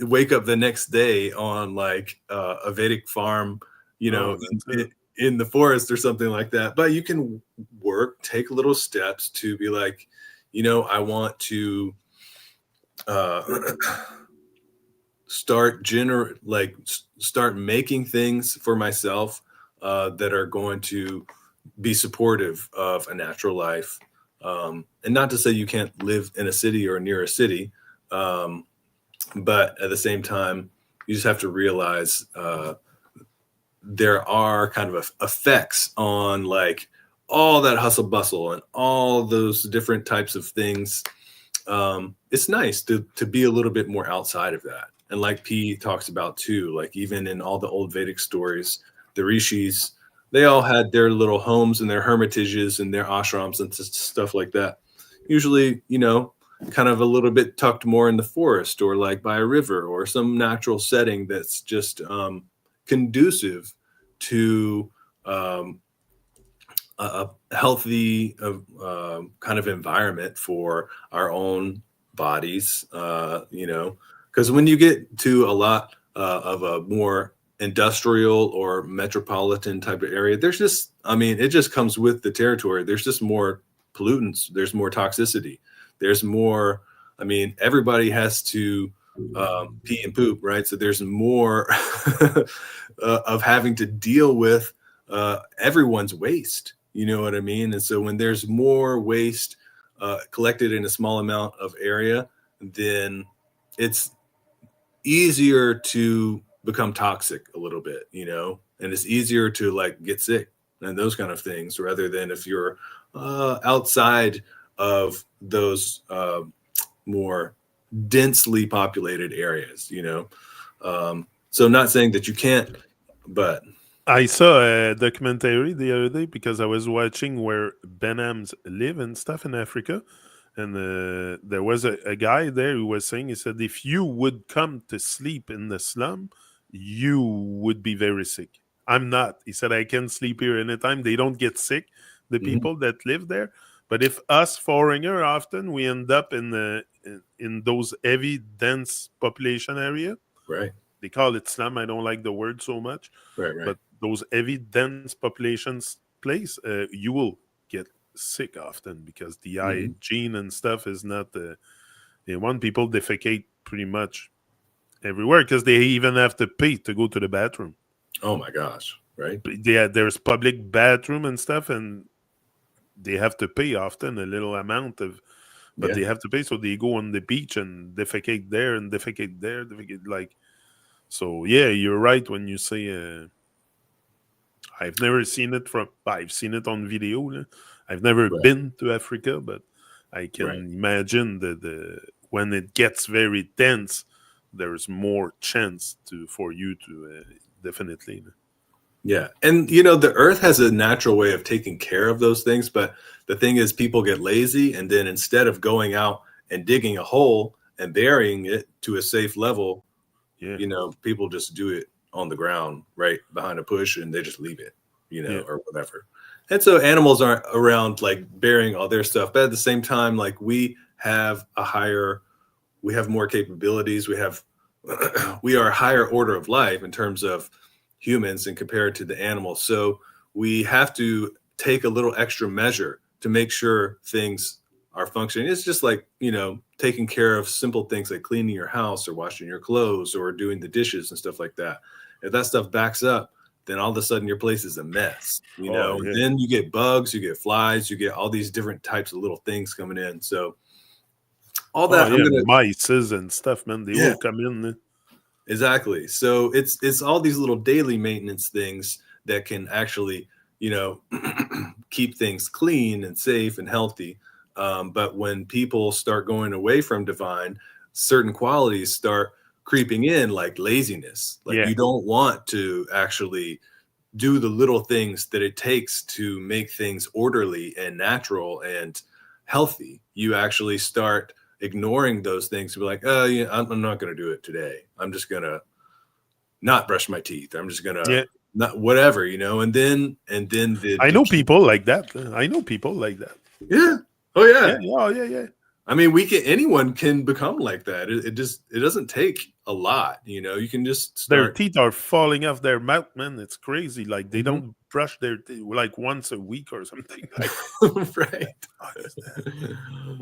S2: wake up the next day on like a Vedic farm, in the forest or something like that. But you can take little steps to be like, I want to start making things for myself that are going to be supportive of a natural life. And not to say you can't live in a city or near a city, but at the same time, you just have to realize there are kind of effects on like all that hustle bustle and all those different types of things. It's nice to be a little bit more outside of that. And like P talks about too, like even in all the old Vedic stories, the rishis, they all had their little homes and their hermitages and their ashrams and stuff like that. Usually, kind of a little bit tucked more in the forest, or like by a river, or some natural setting that's just conducive to a healthy kind of environment for our own bodies, because when you get to a lot of a more industrial or metropolitan type of area, there's just, it just comes with the territory. There's just more pollutants. There's more toxicity. There's more, everybody has to pee and poop, right? So there's more of having to deal with everyone's waste. You know what I mean? And so when there's more waste collected in a small amount of area, then it's easier to become toxic a little bit, and it's easier to like get sick and those kind of things, rather than if you're outside of those more densely populated areas, so not saying that you can't, but
S1: I saw a documentary the other day because I was watching where Benhams live and stuff in Africa. And there was a guy there who was saying, he said, if you would come to sleep in the slum, you would be very sick. I'm not. He said, I can sleep here anytime. They don't get sick, the people that live there. But if us foreigner, often we end up in those heavy, dense population area.
S2: Right.
S1: They call it slum. I don't like the word so much.
S2: Right.
S1: But those heavy, dense populations place, you will get sick often because the hygiene and stuff is not they want people defecate pretty much everywhere because they even have to pay to go to the bathroom.
S2: Oh my gosh, right?
S1: There's public bathroom and stuff, and they have to pay often a little amount of, but they have to pay, so they go on the beach and defecate there and defecate there, defecate like. So yeah, you're right when you say I've never seen it I've seen it on video. I've never been to Africa, but I can imagine that when it gets very dense, there's more chance for you to definitely.
S2: Yeah. And, the earth has a natural way of taking care of those things. But the thing is, people get lazy. And then instead of going out and digging a hole and burying it to a safe level, people just do it on the ground right behind a bush, and they just leave it, or whatever. And so animals aren't around like burying all their stuff. But at the same time, like we have more capabilities. We are a higher order of life in terms of humans and compared to the animals. So we have to take a little extra measure to make sure things are functioning. It's just like, taking care of simple things like cleaning your house or washing your clothes or doing the dishes and stuff like that. If that stuff backs up, then all of a sudden your place is a mess, Then you get bugs, you get flies, you get all these different types of little things coming in. So all that,
S1: mice and stuff, man, they will come in.
S2: Exactly. So it's all these little daily maintenance things that can actually, keep things clean and safe and healthy. But when people start going away from divine, certain qualities start creeping in, like laziness. Like you don't want to actually do the little things that it takes to make things orderly and natural and healthy. You actually start ignoring those things and be like, oh yeah, I'm not going to do it today. I'm just going to not brush my teeth. I'm just going to not whatever, and then
S1: I know people like that.
S2: Yeah. Oh yeah.
S1: Yeah.
S2: Anyone can become like that. It doesn't take a lot, you can just start.
S1: Their teeth are falling off their mouth, man. It's crazy. Like they don't brush their teeth like once a week or something. Like,
S2: right.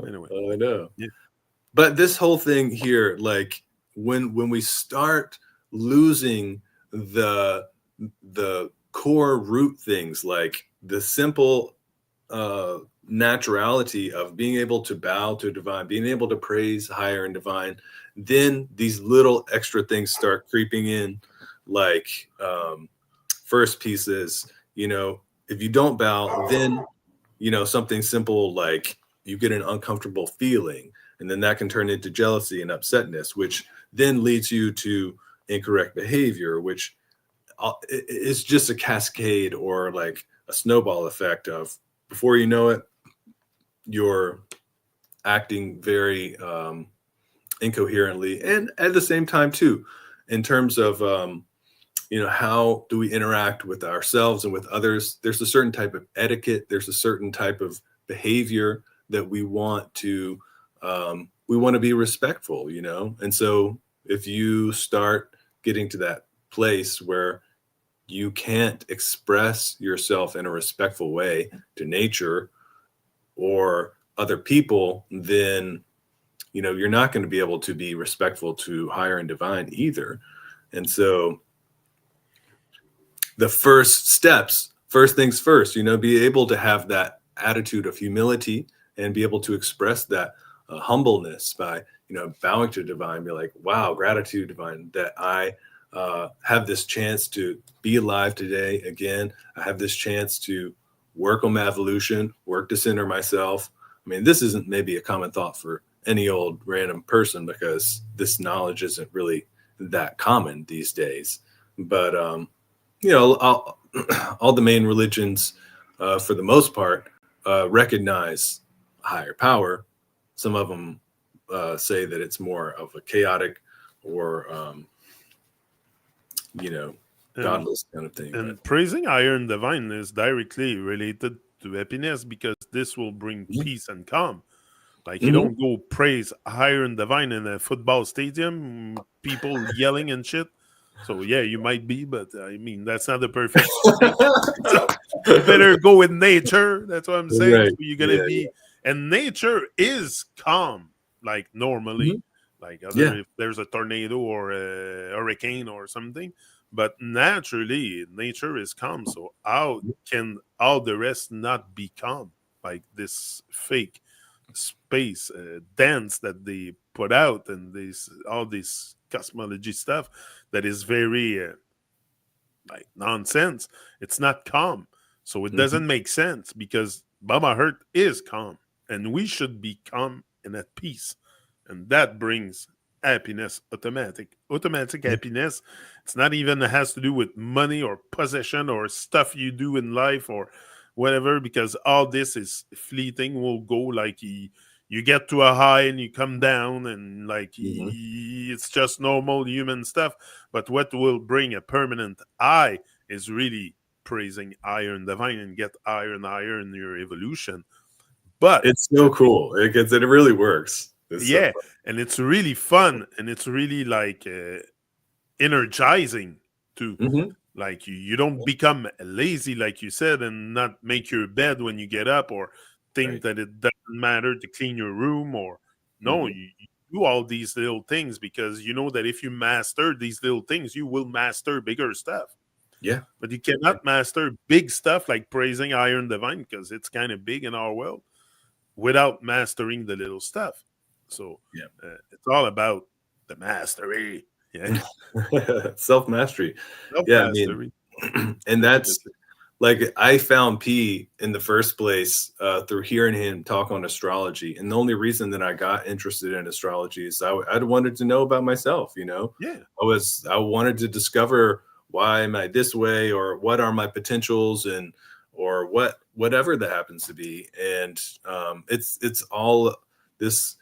S1: Anyway.
S2: I know.
S1: Yeah.
S2: But this whole thing here, like when we start losing the core root things, like the simple naturality of being able to bow to divine, being able to praise higher and divine, then these little extra things start creeping in. Like first piece is, if you don't bow, then something simple like you get an uncomfortable feeling, and then that can turn into jealousy and upsetness, which then leads you to incorrect behavior, which is just a cascade or like a snowball effect of, before you know it, you're acting very incoherently, and at the same time too, in terms of how do we interact with ourselves and with others. There's a certain type of etiquette, there's a certain type of behavior that we want to be respectful, and so if you start getting to that place where you can't express yourself in a respectful way to nature or other people, then you're not going to be able to be respectful to higher and divine either. And so the first things first, be able to have that attitude of humility and be able to express that humbleness by bowing to divine, be like, wow, gratitude divine that I have this chance to be alive today again. I have this chance to work on my evolution, work to center myself. I mean, this isn't maybe a common thought for any old random person because this knowledge isn't really that common these days. But all the main religions, for the most part, recognize higher power. Some of them say that it's more of a chaotic or godless kind of thing.
S1: And praising higher and divine is directly related to happiness because this will bring peace and calm. Like you don't go praise higher and divine in a football stadium, people yelling and shit. So yeah, you might be, but I mean that's not the perfect thing. So you better go with nature. That's what I'm saying.
S2: Right.
S1: So you're gonna be, and nature is calm, like normally. Like if there's a tornado or a hurricane or something, but naturally nature is calm. So how can all the rest not be calm? Like this fake space dance that they put out and all this cosmology stuff that is very like nonsense. It's not calm, so it doesn't make sense because Mama Earth is calm, and we should be calm and at peace, and that brings happiness, automatic happiness. It's not even has to do with money or possession or stuff you do in life or whatever, because all this is fleeting, will go like you get to a high and you come down, and like it's just normal human stuff. But what will bring a permanent high is really praising higher and divine and get higher and higher in your evolution. But
S2: it's so cool. It really works.
S1: Yeah, and it's really fun, and it's really like energizing too. Like you don't become lazy, like you said, and not make your bed when you get up, or think that it doesn't matter to clean your room, or no, you do all these little things because you know that if you master these little things, you will master bigger stuff.
S2: Yeah,
S1: but you cannot master big stuff like praising Iron Divine because it's kind of big in our world without mastering the little stuff. So it's all about the mastery. Yeah.
S2: Self-mastery.
S1: Self-mastery.
S2: And that's like I found P in the first place through hearing him talk on astrology. And the only reason that I got interested in astrology is I wanted to know about myself,
S1: Yeah.
S2: I wanted to discover why am I this way, or what are my potentials, and or whatever that happens to be. And it's all this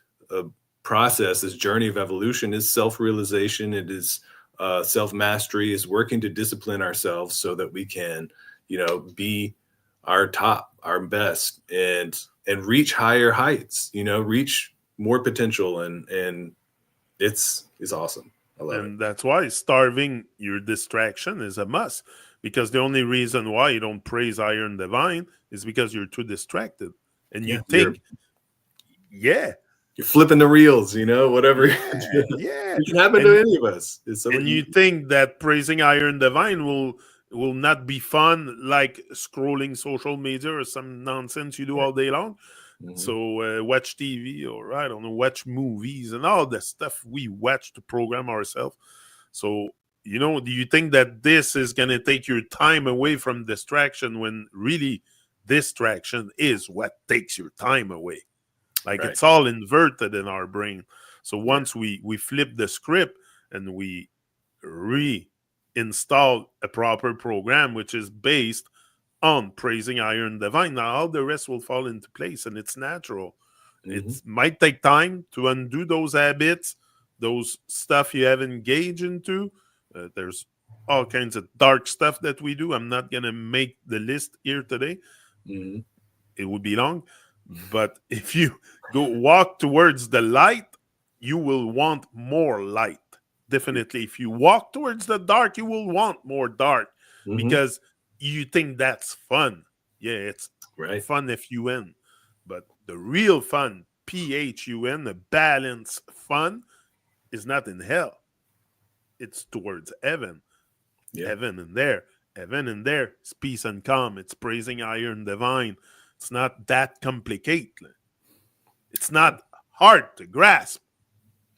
S2: process, this journey of evolution is self-realization. It is self-mastery, is working to discipline ourselves so that we can, be our top, our best, and reach higher heights, reach more potential. And it's awesome. I love it.
S1: And that's why starving your distraction is a must, because the only reason why you don't praise Iron Divine is because you're too distracted. And you think, you're
S2: flipping the reels, whatever.
S1: Yeah.
S2: It can happen to any of us.
S1: And you think that praising Iron Divine will not be fun, like scrolling social media or some nonsense you do all day long. So watch TV, or I don't know, watch movies and all the stuff we watch to program ourselves. So, do you think that this is going to take your time away from distraction, when really distraction is what takes your time away? Like it's all inverted in our brain. So once we flip the script and we reinstall a proper program, which is based on praising Iron Divine, now all the rest will fall into place, and it's natural. It might take time to undo those habits, those stuff you have engaged into. There's all kinds of dark stuff that we do. I'm not going to make the list here today. It would be long. But if you go walk towards the light, you will want more light. Definitely. If you walk towards the dark, you will want more dark because you think that's fun. Yeah, it's fun FUN. But the real fun, PHUN, the balance fun, is not in hell. It's towards heaven. Heaven in there. Heaven in there. It's peace and calm. It's praising higher and divine. It's not that complicated. It's not hard to grasp.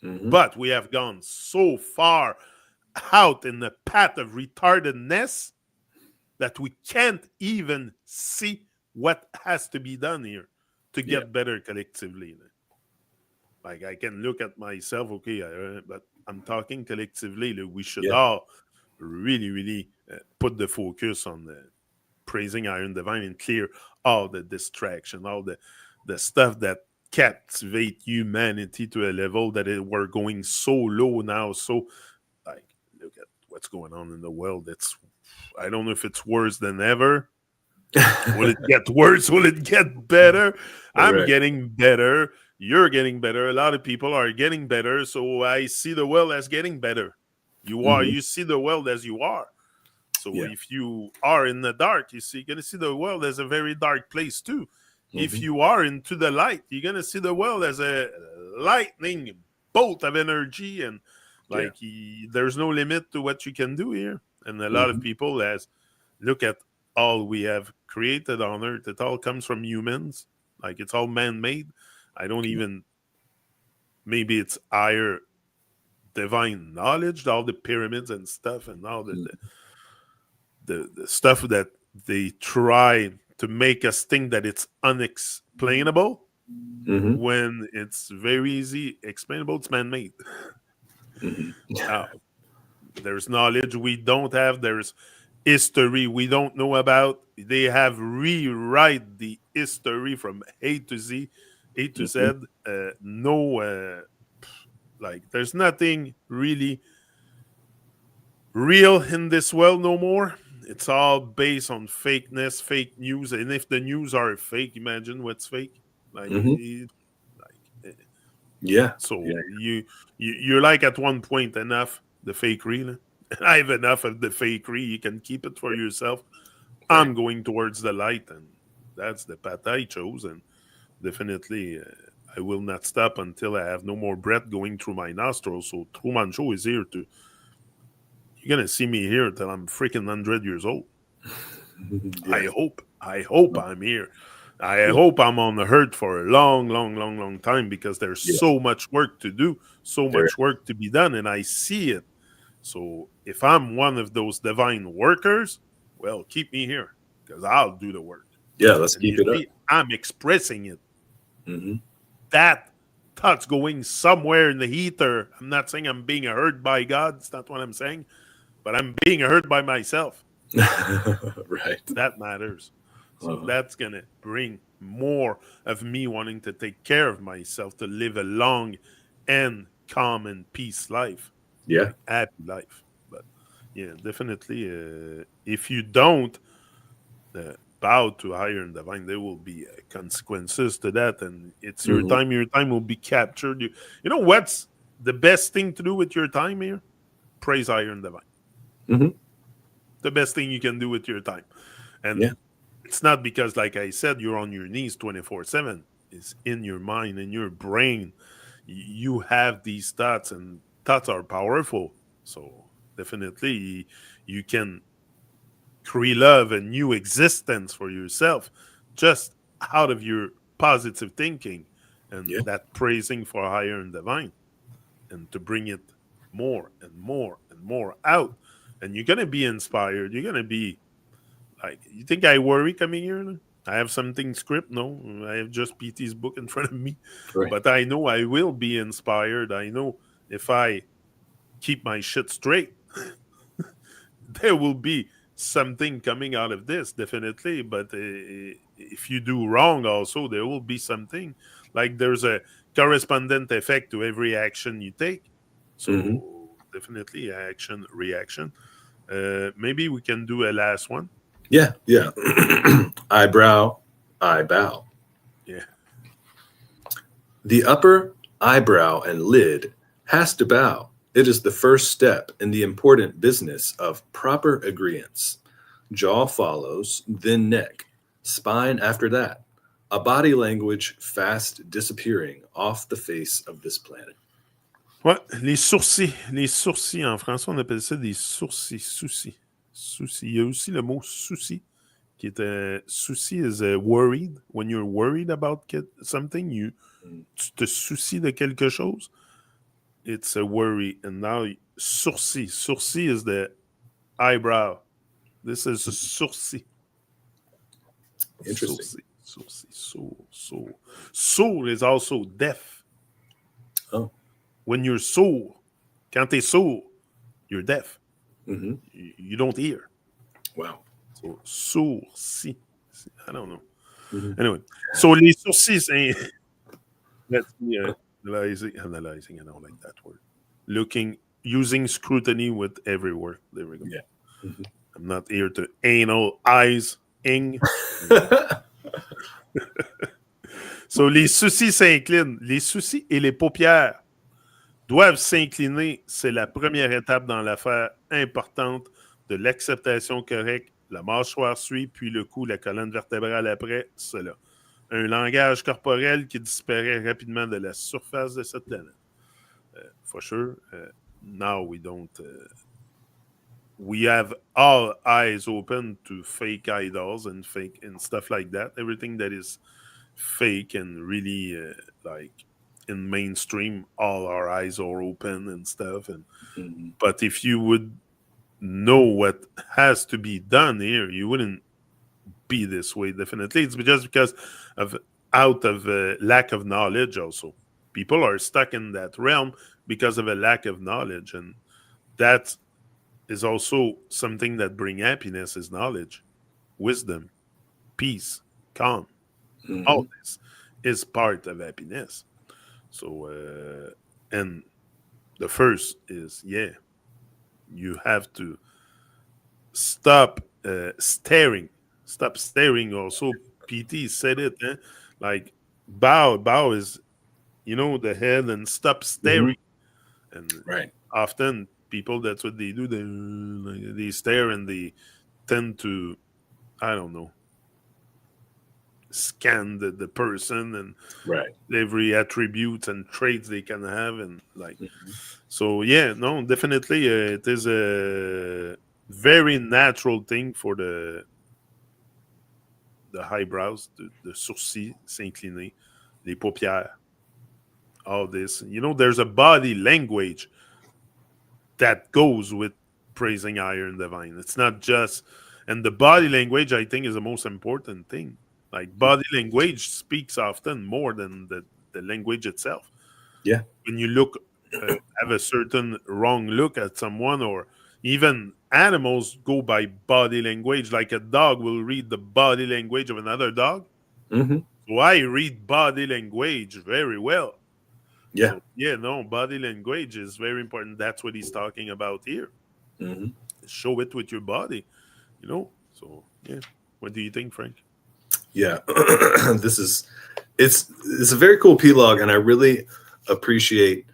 S1: But we have gone so far out in the path of retardedness that we can't even see what has to be done here to get better collectively. Like, I can look at myself, okay, but I'm talking collectively. We should all really, really put the focus on the praising Iron Divine and clear all the distraction, all the stuff that captivate humanity to a level that we're going so low now. So, like, look at what's going on in the world. I don't know if it's worse than ever. Will it get worse? Will it get better? I'm getting better. You're getting better. A lot of people are getting better. So I see the world as getting better. You see the world as you are. So if you are in the dark, you're going to see the world as a very dark place too. If you are into the light, you're going to see the world as a lightning bolt of energy. And there's no limit to what you can do here. And a lot of people look at all we have created on Earth. It all comes from humans. Like, it's all man-made. I don't even... Maybe it's higher divine knowledge, all the pyramids and stuff, and all the stuff that they try to make us think that it's unexplainable when it's very easy explainable. It's man-made. There's knowledge we don't have. There's history we don't know about. They have rewrite the history from A to Z. There's nothing really real in this world no more. It's all based on fakeness, fake news. And if the news are fake, imagine what's fake. You're like, at one point, enough the fakery. I have enough of the fakery. You can keep it for yourself. I'm going towards the light, and that's the path I chose. And definitely, I will not stop until I have no more breath going through my nostrils. So Truman Show is here to... You're going to see me here till I'm freaking 100 years old. I hope I'm here. I hope I'm on the earth for a long, long, long, long time, because there's so much work to do, so much work to be done, and I see it. So if I'm one of those divine workers, well, keep me here, because I'll do the work.
S2: Yeah, let's keep it up.
S1: I'm expressing it. That thought's going somewhere in the ether. I'm not saying I'm being heard by God. It's not what I'm saying. But I'm being heard by myself.
S2: Right.
S1: That matters. So that's going to bring more of me wanting to take care of myself, to live a long and calm and peace life.
S2: Yeah.
S1: Like, happy life. But yeah, definitely, if you don't bow to higher and divine, there will be consequences to that. And it's your time. Your time will be captured. You know what's the best thing to do with your time here? Praise higher and divine. The best thing you can do with your time. And it's not because, like I said, you're on your knees 24/7. It's in your mind, in your brain. You have these thoughts, and thoughts are powerful. So definitely you can create love, a new existence for yourself just out of your positive thinking and that praising for higher and divine, and to bring it more and more and more out. And you're going to be inspired. You're going to be like, you think I worry coming here? I have something script? No, I have just PT's book in front of me.
S2: Right.
S1: But I know I will be inspired. I know if I keep my shit straight, there will be something coming out of this, definitely. But if you do wrong also, there will be something. Like there's a correspondent effect to every action you take. So definitely action, reaction. Maybe we can do a last one.
S2: Yeah. Eyebrow, eye bow.
S1: Yeah.
S2: The upper eyebrow and lid has to bow. It is the first step in the important business of proper agreeance. Jaw follows, then neck, spine after that. A body language fast disappearing off the face of this planet.
S1: Ouais, les sourcils. Les sourcils, en français, on appelle ça des sourcils. Soucis. Soucis. Il y a aussi le mot souci, qui est souci is worried. When you're worried about something, tu te soucies de quelque chose. It's a worry. And now, sourcil. Sourcil is the eyebrow. This is a sourcil.
S2: Interesting.
S1: Sourcil. Sourd is also deaf.
S2: Oh.
S1: When you're sourd, quand t'es sourd, you're deaf. You don't hear.
S2: Wow.
S1: So, sourcil. I don't know. Anyway, so les sourcils, c'est... Let's see, analyzing, I don't like that word. Using scrutiny with every word. There we go.
S2: Yeah.
S1: I'm not here to ing. So, les soucis s'inclinent. Les soucis et les paupières doivent s'incliner. C'est la première étape dans l'affaire importante de l'acceptation correcte. La mâchoire suit, puis le cou, la colonne vertébrale après, cela. Un langage corporel qui disparaît rapidement de la surface de cette planète. For sure, now we don't... we have all eyes open to fake idols and stuff like that. Everything that is fake and really like in mainstream, all our eyes are open and stuff. And but if you would know what has to be done here, you wouldn't be this way. Definitely, it's just because of lack of knowledge. Also, people are stuck in that realm because of a lack of knowledge, and that is also something that brings happiness. Is knowledge, wisdom, peace, calm. All this is part of happiness. So, and the first is, you have to stop staring. Stop staring. Also, PT said it. Like, bow is, the head, and stop staring. And often people, that's what they do. They stare and they tend to, I don't know, scan the person and every attribute and traits they can have, and like so definitely it is a very natural thing for the eyebrows, the sourcils s'incliner, les paupières, all this. There's a body language that goes with praising higher and divine. It's not just, and the body language, I think, is the most important thing. Like, body language speaks often more than the language itself.
S2: Yeah.
S1: When you look, have a certain wrong look at someone, or even animals go by body language. Like a dog will read the body language of another dog. So I read body language very well.
S2: Yeah.
S1: So, body language is very important. That's what he's talking about here. Show it with your body, So, what do you think, Frank?
S2: Yeah, it's a very cool P-log, and I really appreciate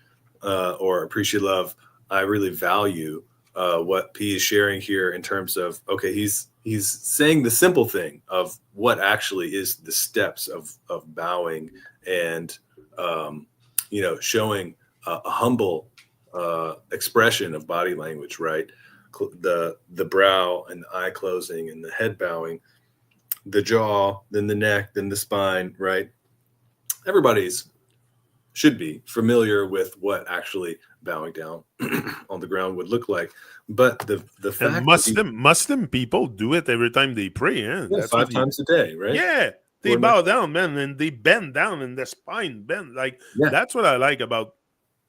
S2: love. I really value what P is sharing here in terms of, okay, he's saying the simple thing of what actually is the steps of bowing and showing a humble expression of body language, right? The brow and the eye closing and the head bowing, the jaw, then the neck, then the spine, right? Everybody's should be familiar with what actually bowing down on the ground would look like. But the fact
S1: Muslim people do it every time they pray.
S2: That's 5 times a day, right?
S1: Yeah, they bow down, man, and they bend down, and the spine bend. Like, that's what I like about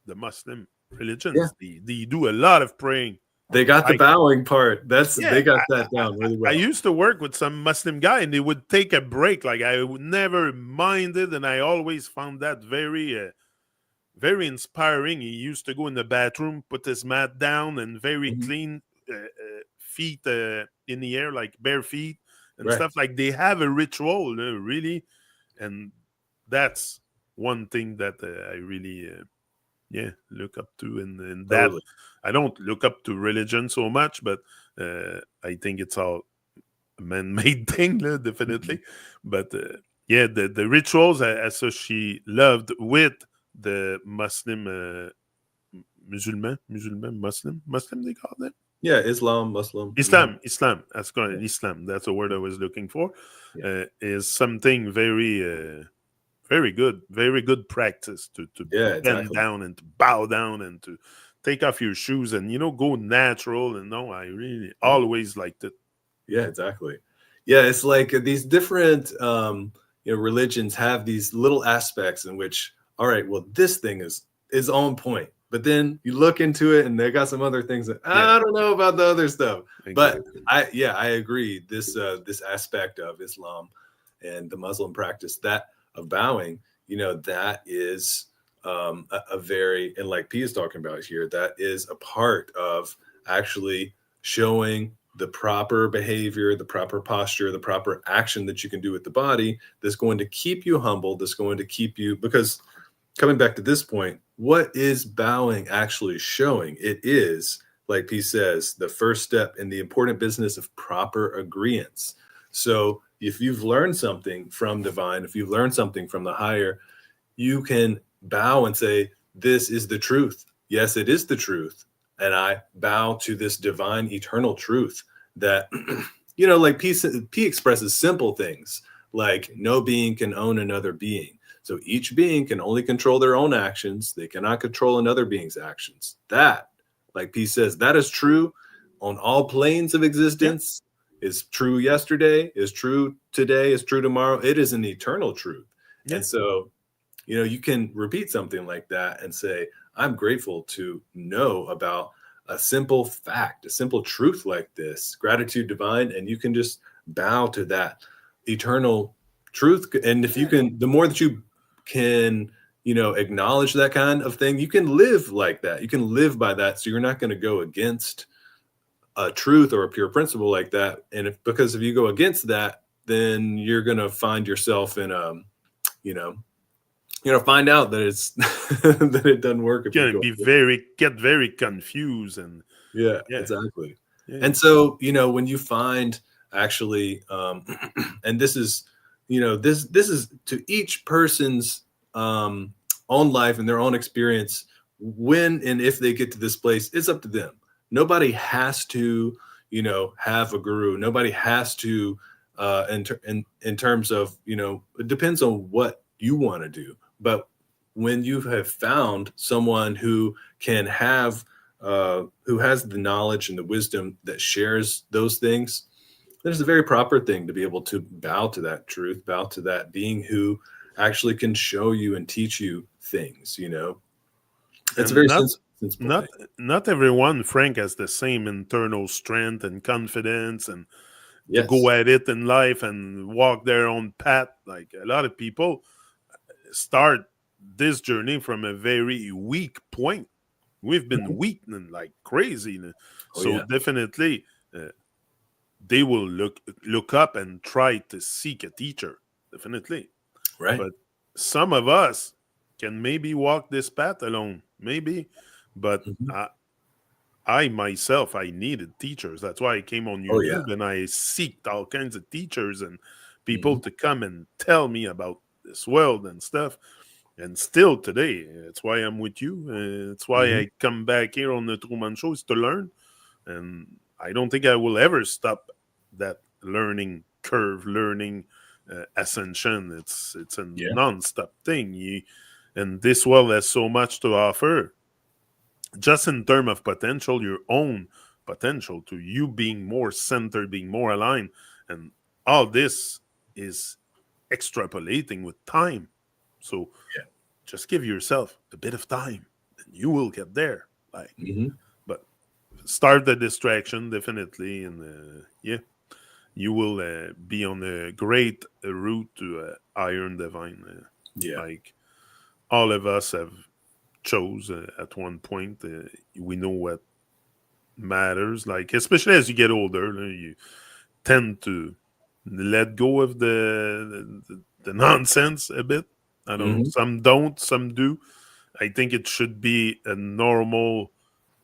S1: the Muslim religions. They do a lot of praying
S2: They got the bowing part. They got that down really well.
S1: I used to work with some Muslim guy, and they would take a break. Like I would never minded, and I always found that very, very inspiring. He used to go in the bathroom, put his mat down, and very clean feet in the air, like bare feet and stuff. Like they have a ritual, really, and that's one thing that I really. Look up to, and that
S2: Totally.
S1: I don't look up to religion so much, but I think it's all a man-made thing, definitely. But the rituals as she loved with the Muslim, Muslim they call them.
S2: Yeah, Muslim.
S1: Islam. That's correct. Islam. That's the word I was looking for. Is something very good practice to bend down and to bow down and to take off your shoes and go natural. And no, I really always liked it.
S2: Yeah, exactly. Yeah, it's like these different religions have these little aspects in which, all right, well, this thing is on point, but then you look into it and they got some other things that I don't know about the other stuff. Exactly. But I agree. This aspect of Islam and the Muslim practice of bowing, that is a very, and like P is talking about here, that is a part of actually showing the proper behavior, the proper posture, the proper action that you can do with the body that's going to keep you humble, that's going to keep you, because coming back to this point, what is bowing actually showing? It is, like P says, the first step in the important business of proper agreeance. So if you've learned something from divine, if you've learned something from the higher, you can bow and say, this is the truth. Yes, it is the truth. And I bow to this divine eternal truth that, like P expresses simple things like no being can own another being. So each being can only control their own actions. They cannot control another being's actions. That, like P says, that is true on all planes of existence. Is true yesterday, is true today, is true tomorrow. It is an eternal truth. And so, you can repeat something like that and say, I'm grateful to know about a simple fact, a simple truth like this, gratitude divine. And you can just bow to that eternal truth. And if you can, the more that you can, acknowledge that kind of thing, you can live like that. You can live by that. So you're not going to go against a truth or a pure principle like that. And because if you go against that, then you're going to find yourself in find out that it's that it doesn't work. If
S1: you're going to get very confused and
S2: exactly. And so, when you find actually, and this is, this is to each person's own life and their own experience. When and if they get to this place, it's up to them. Nobody has to, have a guru. Nobody has to, in terms of, it depends on what you want to do. But when you have found someone who can have, who has the knowledge and the wisdom that shares those things, there's a very proper thing to be able to bow to that truth, bow to that being who actually can show you and teach you things, It's a very sensible.
S1: Not everyone, Frank, has the same internal strength and confidence and to go at it in life and walk their own path. Like a lot of people start this journey from a very weak point. We've been weakening like crazy. Definitely they will look up and try to seek a teacher. Definitely.
S2: Right.
S1: But some of us can maybe walk this path alone. Maybe. But I myself, I needed teachers. That's why I came on YouTube and I seeked all kinds of teachers and people to come and tell me about this world and stuff. And still today, it's why I'm with you. It's why I come back here on the Truman Show, is to learn. And I don't think I will ever stop that learning curve, learning ascension. It's a non-stop thing. And this world has so much to offer. Just in terms of potential, your own potential, to you being more centered, being more aligned. And all this is extrapolating with time. So just give yourself a bit of time and you will get there. But start the distraction, definitely. And you will be on a great route to iron divine. Like all of us have chose at one point. We know what matters. Like, especially as you get older, you tend to let go of the nonsense a bit. I don't know. Some don't, some do. I think it should be a normal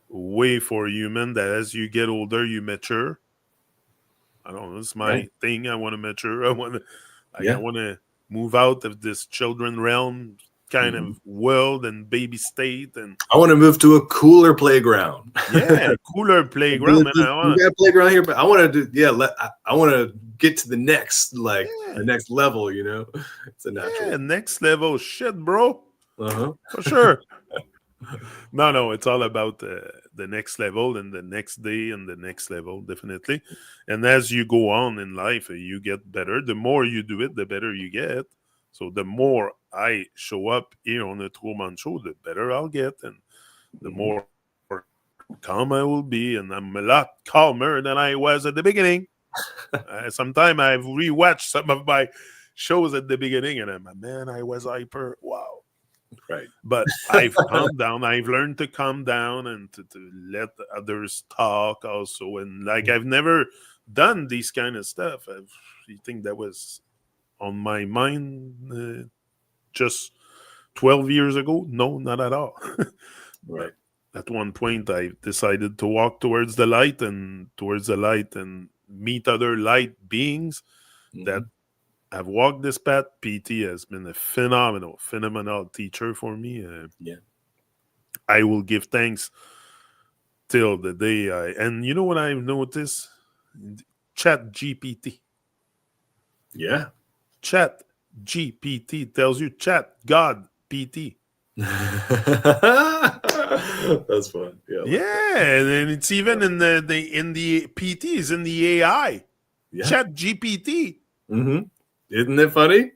S1: way for a human that as you get older, you mature. I don't know. It's my thing. I want to mature. I want to move out of this children realm kind of world and baby state, and
S2: I want to move to a cooler playground.
S1: Cooler playground. Man,
S2: we got a playground here, but I want to do. I want to get to the next the next level. It's a natural.
S1: Next level shit, bro. For sure. No, it's all about the next level and the next day and the next level, definitely. And as you go on in life, you get better. The more you do it, the better you get. So the more I show up here on the Truman Show, the better I'll get, and the more calm I will be, and I'm a lot calmer than I was at the beginning. Sometimes I've rewatched some of my shows at the beginning, and I was hyper. Wow.
S2: Right.
S1: But I've calmed down. I've learned to calm down and to let others talk also. And I've never done these kind of stuff. You think that was on my mind just 12 years ago? No, not at all.
S2: Right.
S1: At one point, I decided to walk towards the light and meet other light beings that have walked this path. PT has been a phenomenal teacher for me. I will give thanks till the day and you know what I've noticed? Chat GPT.
S2: Yeah.
S1: Chat GPT tells you chat God PT.
S2: That's fun.
S1: And then it's even in the PTs in the AI. Chat GPT.
S2: Isn't it funny?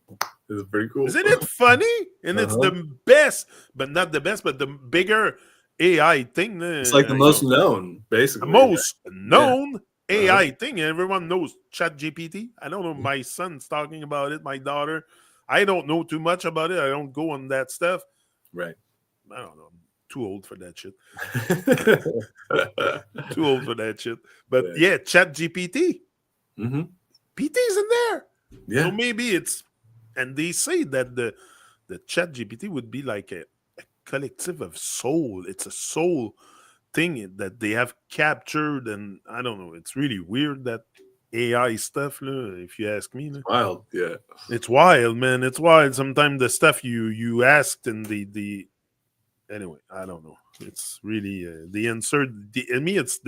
S2: It's pretty cool.
S1: Isn't it funny? And it's the best, but not the best, but the bigger AI thing.
S2: It's like the most known, basically.
S1: The most known AI thing. Everyone knows ChatGPT. I don't know. My son's talking about it. My daughter. I don't know too much about it. I don't go on that stuff.
S2: Right.
S1: I don't know. I'm too old for that shit. Too old for that shit. But ChatGPT. PT's in there.
S2: Yeah.
S1: So maybe it's, and they say that the Chat GPT would be like a collective of soul. It's a soul thing that they have captured, and I don't know. It's really weird, that AI stuff, if you ask me.
S2: Wild, yeah.
S1: It's wild, man. It's wild. Sometimes the stuff you asked and the anyway, I don't know. It's really the answer. In me, it's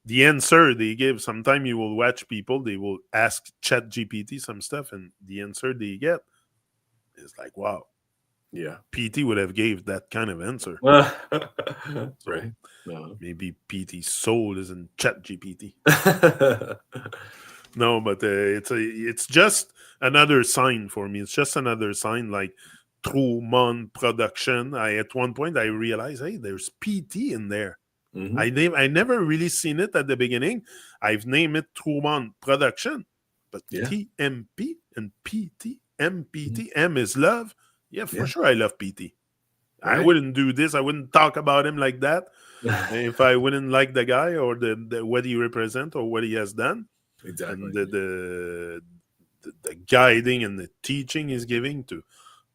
S1: the answer they give. Sometimes you will watch people, they will ask Chat GPT some stuff, and the answer they get is like, wow.
S2: Yeah.
S1: PT would have gave that kind of answer.
S2: Right.
S1: Maybe PT's soul is in Chat GPT. No, but it's just another sign for me. It's just another sign, like Truman production. At one point I realized, hey, there's PT in there. I never really seen it at the beginning. I've named it Truman Production, but TMP and PT, MPT, M is love. Yeah, for sure I love PT. Right. I wouldn't do this. I wouldn't talk about him like that if I wouldn't like the guy or the what he represents or what he has done.
S2: Exactly.
S1: And the guiding and the teaching he's giving to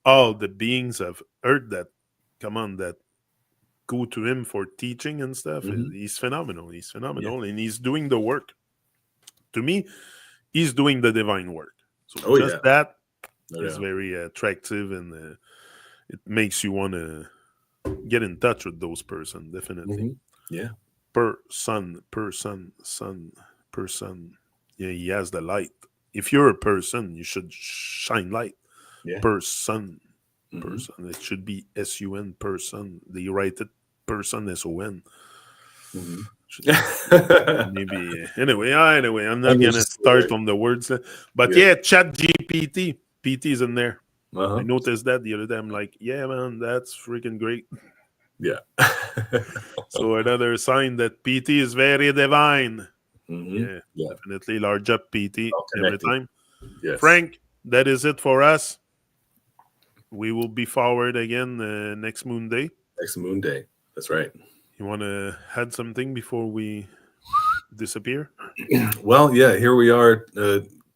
S1: all the beings of Earth that go to him for teaching and stuff. He's phenomenal. He's phenomenal, and he's doing the work. To me, he's doing the divine work. So that is very attractive, and it makes you want to get in touch with those person, definitely.
S2: Yeah.
S1: Person. Yeah, he has the light. If you're a person, you should shine light. Yeah. Person. It should be SUN, person. They write it person, SON. Maybe anyway, I'm not gonna start on the words, but Chat GPT, PT is in there. I noticed that the other day. I'm like, yeah, man, that's freaking great.
S2: Yeah.
S1: So another sign that PT is very divine.
S2: Yeah.
S1: Definitely large up PT
S2: All
S1: every
S2: connected.
S1: time.
S2: Yes.
S1: Frank, that is it for us. We will be forward again next Moon Day.
S2: Next Moon Day. That's right.
S1: You want to add something before we disappear?
S2: Well, yeah, here we are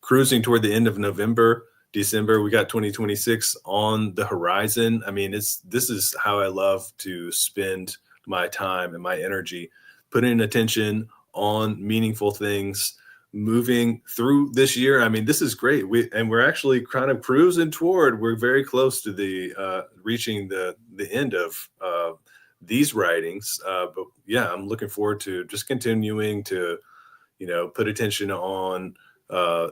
S2: cruising toward the end of November, December. We got 2026 on the horizon. I mean, this is how I love to spend my time and my energy, putting attention on meaningful things, moving through this year. I mean, this is great. We're actually kind of cruising toward. We're very close to the reaching the end of these writings. But yeah, I'm looking forward to just continuing to put attention on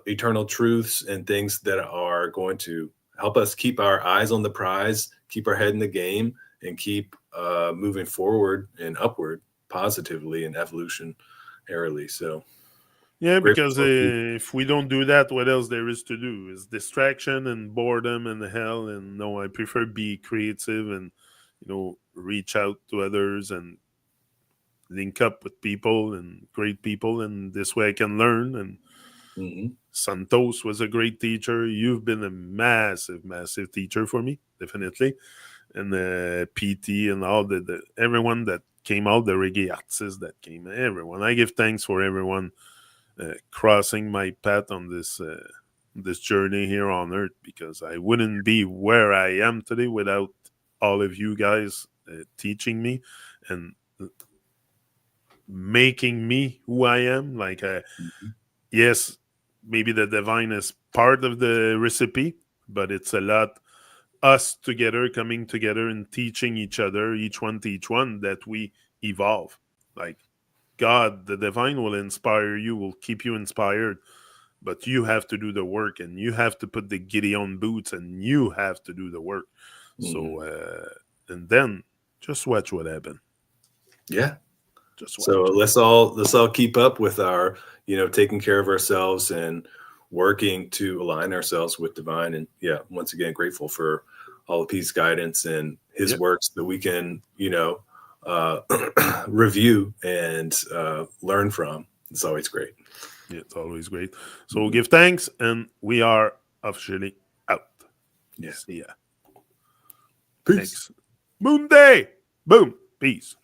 S2: eternal truths and things that are going to help us keep our eyes on the prize, keep our head in the game, and keep moving forward and upward positively and evolutionarily. So,
S1: Yeah,
S2: grateful
S1: because
S2: for you.
S1: if we don't do that, what else there is to do? Is distraction and boredom and hell. And no, I prefer be creative and reach out to others and link up with people and great people, and this way I can learn. And
S2: Mhm.
S1: Santos was a great teacher. You've been a massive, massive teacher for me, definitely. And PT and all the everyone that came out, the reggae artists that came, everyone. I give thanks for everyone crossing my path on this journey here on Earth, because I wouldn't be where I am today without all of you guys teaching me and making me who I am. Like,
S2: Mhm.
S1: yes, maybe the divine is part of the recipe, but it's a lot us together coming together and teaching each other, each one to each one, that we evolve. Like God, the divine will inspire you, will keep you inspired, but you have to do the work and you have to put the Gideon boots and you have to do the work.
S2: Mhm.
S1: So, and then just watch what happens.
S2: Yeah.
S1: Just
S2: So
S1: watch.
S2: let's all keep up with our, taking care of ourselves and working to align ourselves with divine. And yeah, once again, grateful for all of his guidance and his
S1: Yep.
S2: works that we can, uh, review and learn from. It's always great.
S1: Yeah, it's always great. So
S2: Mhm.
S1: give thanks, and we are officially out.
S2: Yeah.
S1: See ya.
S2: Peace.
S1: Next Moon Day. Boom. Peace.